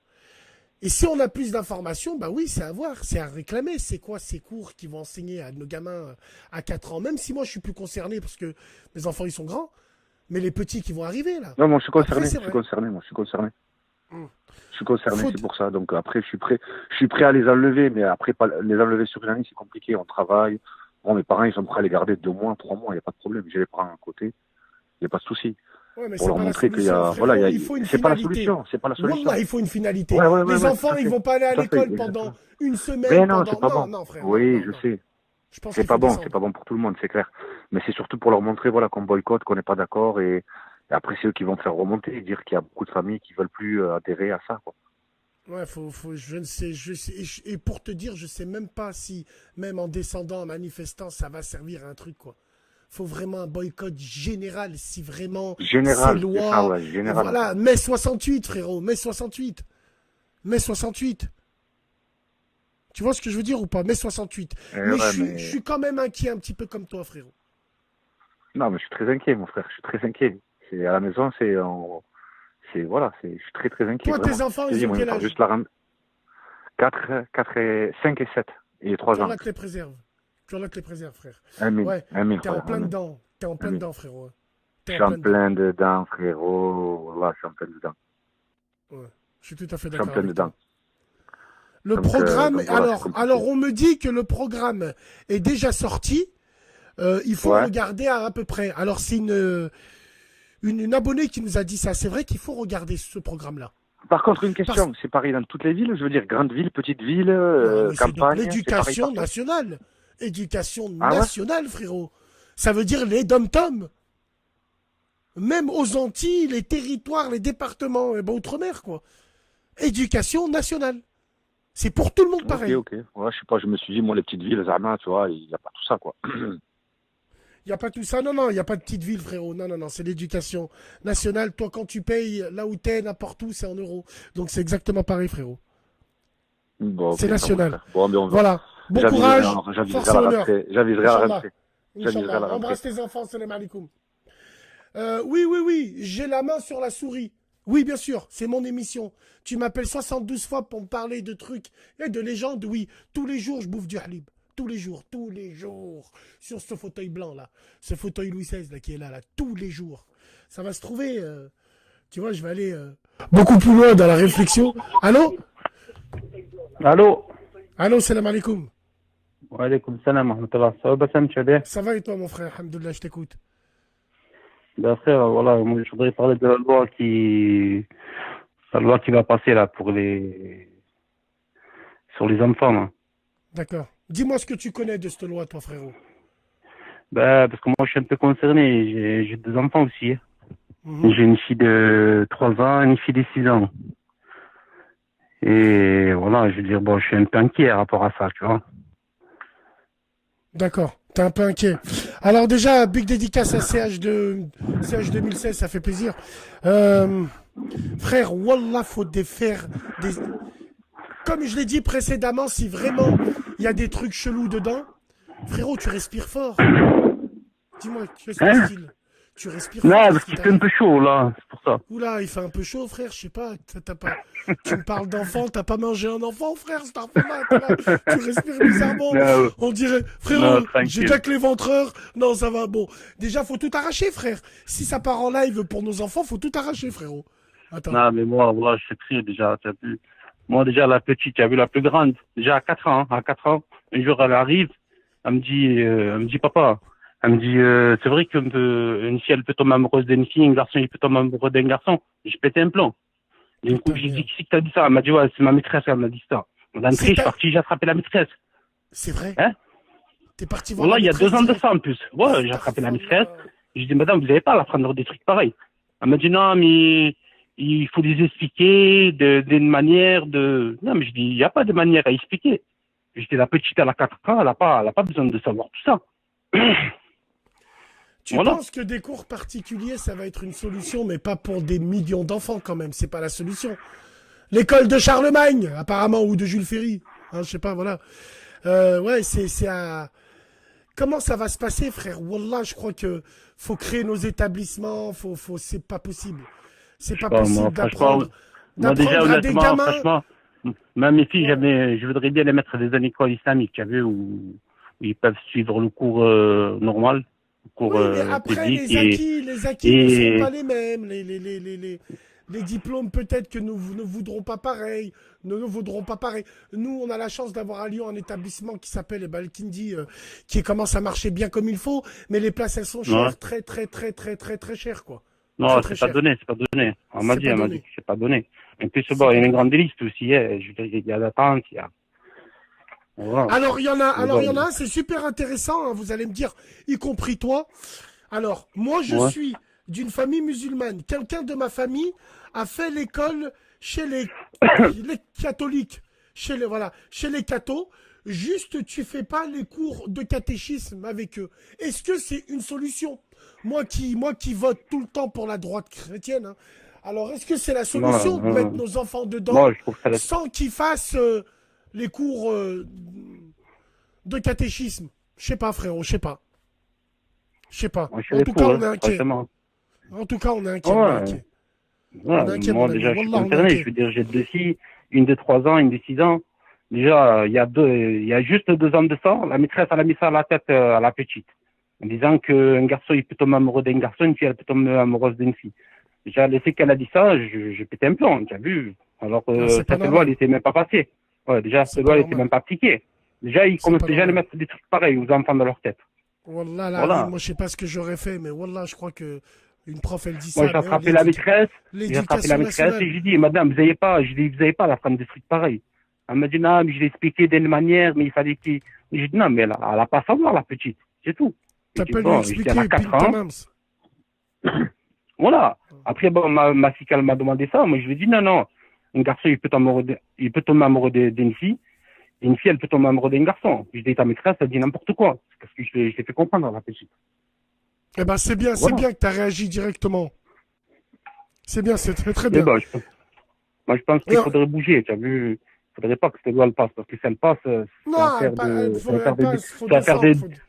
Et si on a plus d'informations, bah oui, c'est à voir, c'est à réclamer. C'est quoi ces cours qui vont enseigner à nos gamins à 4 ans? Même si moi, je suis plus concerné parce que mes enfants, ils sont grands. Mais les petits qui vont arriver, là. Non, moi, je suis concerné, Après, je suis concerné. Je suis concerné, Faut... c'est pour ça. Donc après, je suis prêt à les enlever, mais après, pas les enlever sur une année, c'est compliqué. On travaille. Bon, mes parents, ils sont prêts à les garder 2 mois, 3 mois, il n'y a pas de problème. Je les prends à côté, il n'y a pas de souci. Ouais, mais pour leur pas montrer qu'il y a, voilà, il faut une finalité. C'est pas la solution, c'est pas la solution. Wallah, il faut une finalité. Ouais, les enfants, ils vont pas aller à l'école pendant une semaine. Mais non, pendant... c'est pas bon. Non, frère. Oui, non, je sais. C'est pas bon pour tout le monde, c'est clair. Mais c'est surtout pour leur montrer, voilà, qu'on boycotte, qu'on n'est pas d'accord, et après c'est eux qui vont faire remonter et dire qu'il y a beaucoup de familles qui veulent plus adhérer à ça, quoi. Ouais, je ne sais, et pour te dire, je sais même pas si, même en descendant, en manifestant, ça va servir à un truc, quoi. Faut vraiment un boycott général, si vraiment général, ces lois... ça, ouais, général. Voilà, mai 68, frérot, mai 68. Mai 68. Tu vois ce que je veux dire ou pas? Mai 68. Mais je suis quand même inquiet un petit peu comme toi, frérot. Non, mais je suis très inquiet, mon frère, je suis très inquiet. C'est à la maison, voilà, je suis très très inquiet. Toi, vraiment. Tes enfants, ils ont quel âge? Juste 5 et 7 et 3 ans. Tu les préserves. Tu les préserves, frère. Ouais, t'es en plein dedans. T'es en plein dedans, frérot. Je suis en plein dedans, frérot. Voilà, je suis en plein dedans. Ouais, je suis tout à fait d'accord. Je suis en plein dedans. Le programme, alors on me dit que le programme est déjà sorti. Il faut regarder à peu près. Alors c'est une abonnée qui nous a dit ça. C'est vrai qu'il faut regarder ce programme-là. Par contre, une question, c'est pareil dans toutes les villes, je veux dire, grandes villes, petites villes, campagne. L'éducation nationale. Éducation nationale, frérot. Ça veut dire les dom-toms. Même aux Antilles, les territoires, les départements, outre-mer, quoi. Éducation nationale. C'est pour tout le monde pareil. Ok. Ouais, je sais pas, je me suis dit, moi, les petites villes, Zama, tu vois, il n'y a pas tout ça, quoi. Il n'y a pas tout ça, non, il n'y a pas de petite ville, frérot. Non, c'est l'éducation nationale. Toi, quand tu payes là où t'es, n'importe où, c'est en euros. Donc, c'est exactement pareil, frérot. Bon, okay, c'est national. Bon, mais on va. Voilà. Bon courage. Force et honneur. J'aviserai à la rentrée. Embrasse tes enfants, salam alaikum. Oui, j'ai la main sur la souris. Oui, bien sûr, c'est mon émission. Tu m'appelles 72 fois pour me parler de trucs et de légendes. Oui, tous les jours, je bouffe du halib. Tous les jours, sur ce fauteuil blanc là, ce fauteuil Louis XVI là qui est là, tous les jours. Ça va se trouver, tu vois, je vais aller beaucoup plus loin dans la réflexion. Allô, salam alaikum. Wa alaikum salam wa rahmatullah. Ça va, Bassam, tu vas bien? Ça va et toi, mon frère? Alhamdoulilah, je t'écoute. Ben frère, voilà, moi je voudrais parler de la loi qui va passer là sur les enfants. Là. D'accord. Dis-moi ce que tu connais de cette loi, toi, frérot. Ben, parce que moi, je suis un peu concerné. J'ai 2 enfants aussi. Hein. J'ai une fille de 3 ans et une fille de 6 ans. Et voilà, je veux dire, bon, je suis un peu inquiet par rapport à ça, tu vois. D'accord. T'es un peu inquiet. Alors déjà, big dédicace à CH 2016, ça fait plaisir. Frère, wallah, faut défaire des... Comme je l'ai dit précédemment, si vraiment il y a des trucs chelous dedans, frérot, tu respires fort. Dis-moi, qu'est-ce que c'est-il? Tu respires fort. Non, parce qu'il fait un peu chaud, là, c'est pour ça. Oula, il fait un peu chaud, frère, je sais pas, t'as pas... Tu me parles d'enfant, t'as pas mangé un enfant, frère, c'est un peu mal, tu respires bizarrement. Non. On dirait, frérot, Non, tranquille. j'ai déjà que les ventreurs. Non, ça va, bon. Déjà, faut tout arracher, frère. Si ça part en live pour nos enfants, faut tout arracher, frérot. Attends. Non, mais moi, voilà, je sais très déjà, t'as vu. Moi, déjà, la petite, tu as vu la plus grande, déjà à 4 ans, un jour, elle arrive, elle me dit, papa, elle me dit, c'est vrai qu'une fille, elle peut tomber amoureuse d'une fille, un garçon, il peut tomber amoureux d'un garçon. J'ai pété un plomb. D'un coup, j'ai dit, qui t'a dit ça? Elle m'a dit, ouais, c'est ma maîtresse, elle m'a dit ça. D'entrée, je suis parti, j'ai attrapé la maîtresse. C'est vrai? Hein? T'es parti voir Voilà, il y a maîtresse 2 ans de ça, en plus. Ouais, j'ai attrapé la maîtresse. J'ai dit, madame, vous n'avez pas à l'apprendre des trucs pareils. Elle m'a dit, non, mais il faut les expliquer d'une manière de... Non, mais je dis, il n'y a pas de manière à expliquer. Je dis, la petite, elle a 4 ans, elle n'a pas besoin de savoir tout ça. Tu penses que des cours particuliers, ça va être une solution, mais pas pour des millions d'enfants quand même, c'est pas la solution. L'école de Charlemagne, apparemment, ou de Jules Ferry, hein, je sais pas, voilà. Ouais, c'est à... Comment ça va se passer, frère? Wallah, je crois que faut créer nos établissements, c'est pas possible. C'est pas possible d'apprendre Moi, déjà, à des honnêtement, gamins... franchement, même mes filles, je voudrais bien les mettre dans une école islamique, tu as vu, où ils peuvent suivre le cours normal. Oui, mais après, les acquis ne sont pas les mêmes. Les diplômes, peut-être que nous ne voudrons pas pareil. Nous ne voudrons pas pareil. Nous, on a la chance d'avoir à Lyon un établissement qui s'appelle Balkindi, qui commence à marcher bien comme il faut, mais les places, elles sont chères, très chères, quoi. Non, c'est pas donné. On m'a dit que c'est pas donné. En plus, bon, il y a une grande liste aussi, je veux dire, il y a l'attente, il y a... Voilà. Alors il y en a un, c'est super intéressant, hein, vous allez me dire, y compris toi. Alors, moi je suis d'une famille musulmane. Quelqu'un de ma famille a fait l'école chez les catholiques, chez les cathos. Juste, tu fais pas les cours de catéchisme avec eux. Est-ce que c'est une solution? Moi qui vote tout le temps pour la droite chrétienne, hein. Alors est-ce que c'est la solution de mettre nos enfants dedans sans qu'ils fassent les cours de catéchisme? Je sais pas, frérot, je sais pas. En tout cas, on est inquiet. En tout cas, on est inquiet. Moi, déjà, je suis concerné. Je veux dire, j'ai 2 filles, une de 3 ans, une de 6 ans. Déjà, il y a juste 2 ans de ça, la maîtresse, elle a mis ça à la tête à la petite. En disant qu'un garçon, il peut tomber amoureux d'un garçon, une fille, elle peut tomber amoureuse d'une fille. Déjà, laissé qu'elle a dit ça, j'ai pété un plomb, tu as vu. Alors, cette loi, elle était même pas passée. Ouais, déjà, cette loi, elle était même pas appliquée. Déjà, ils commencent déjà à mettre des trucs pareils aux enfants dans leur tête. Wallah, moi, je sais pas ce que j'aurais fait, mais wallah, je crois que une prof, elle dit ça. Moi, j'ai attrapé la maîtresse, et je lui dis, madame, vous avez pas à apprendre des trucs pareils. Elle m'a dit, non, mais je l'ai expliqué d'une manière, mais il fallait qu'il... J'ai dit, non, mais elle a pas à savoir, la petite. C'est tout. T'as pas lui expliquer, elle a 4 ans. Voilà. Après, bon, ma fille, elle m'a demandé ça. Moi, je lui ai dit, non. Un garçon, il peut tomber amoureux d'une fille. Et une fille, elle peut tomber amoureux d'un garçon. Je dis, ta maîtresse, elle dit n'importe quoi. Parce que je l'ai fait comprendre, la petite. Eh ben, c'est bien que t'as réagi directement. C'est bien, c'est très bien. Ben, moi, je pense qu'il faudrait bouger, tu as vu. Il faudrait pas que cette loi, elle passe. Parce que si elle passe, ça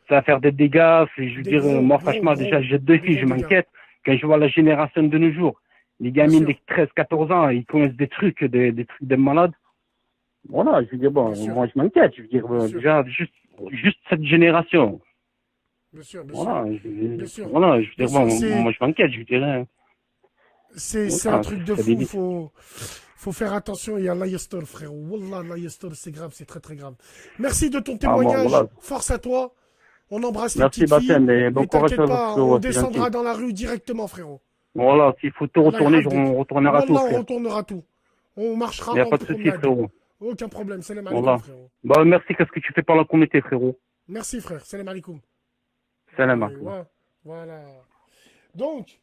va faire des dégâts. Je veux dire, moi, franchement, déjà, j'ai 2 filles, je m'inquiète. Quand je vois la génération de nos jours, les gamines de 13-14 ans, ils connaissent des trucs de malades. Voilà, je veux dire, bon, moi, je m'inquiète. Je veux dire, déjà, juste cette génération. Bien sûr. Voilà, je veux dire, bon, moi, je m'inquiète, je dirais. C'est un truc de fou, faut faire attention, il y a l'Ayestol, frère. Wallah, l'Ayestol, c'est grave, c'est très grave. Merci de ton témoignage, force à toi. On embrasse les petites filles. Et bon courage à vous. On descendra dans la rue directement, frérot. Voilà, s'il faut tout retourner, on retournera tout. On retournera tout. On marchera. Il n'y a pas de souci, frérot. Aucun problème, salam alaikum, frérot. Bah, merci, qu'est-ce que tu fais par la communauté, frérot. Merci, frère, salam alaikum. Salam alaikum. Voilà. Donc,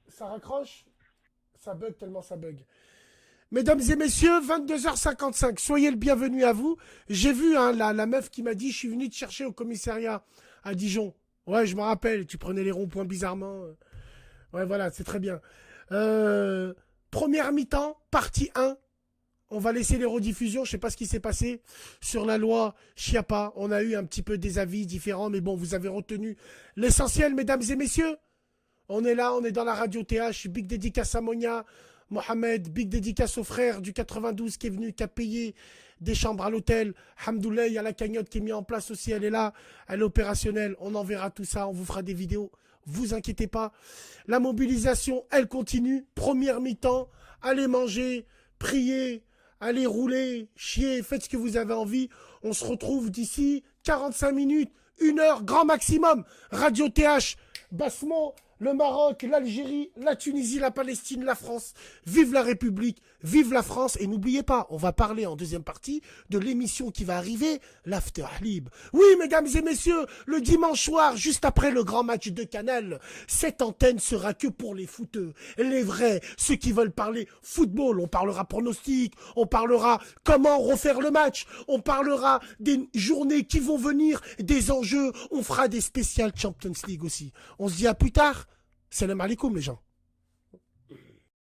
ça raccroche, ça bug tellement ça bug. Mesdames et messieurs, 22h55, soyez le bienvenu à vous. J'ai vu la meuf qui m'a dit, je suis venu te chercher au commissariat à Dijon. Ouais, je me rappelle, tu prenais les ronds-points bizarrement. Ouais, voilà, c'est très bien. Première mi-temps, partie 1. On va laisser les rediffusions, je sais pas ce qui s'est passé sur la loi Chiappa. On a eu un petit peu des avis différents, mais bon, vous avez retenu l'essentiel, mesdames et messieurs. On est là, on est dans la radio TH, big dédicace à Monia, Mohamed, big dédicace au frère du 92 qui est venu, qui a payé des chambres à l'hôtel. Hamdoullah, il y a la cagnotte qui est mise en place aussi, elle est là, elle est opérationnelle. On enverra tout ça, on vous fera des vidéos, vous inquiétez pas. La mobilisation, elle continue. Première mi-temps, allez manger, prier, allez rouler, chier, faites ce que vous avez envie. On se retrouve d'ici 45 minutes, 1 heure, grand maximum. Radio TH, Bassement, le Maroc, l'Algérie, la Tunisie, la Palestine, la France. Vive la République, vive la France. Et n'oubliez pas, on va parler en deuxième partie de l'émission qui va arriver, l'After Lib. Oui, mesdames et messieurs, le dimanche soir, juste après le grand match de Canal, cette antenne sera que pour les footeux, les vrais, ceux qui veulent parler football. On parlera pronostic, on parlera comment refaire le match, on parlera des journées qui vont venir, des enjeux, on fera des spéciales Champions League aussi. On se dit à plus tard. Salam alaikum les gens.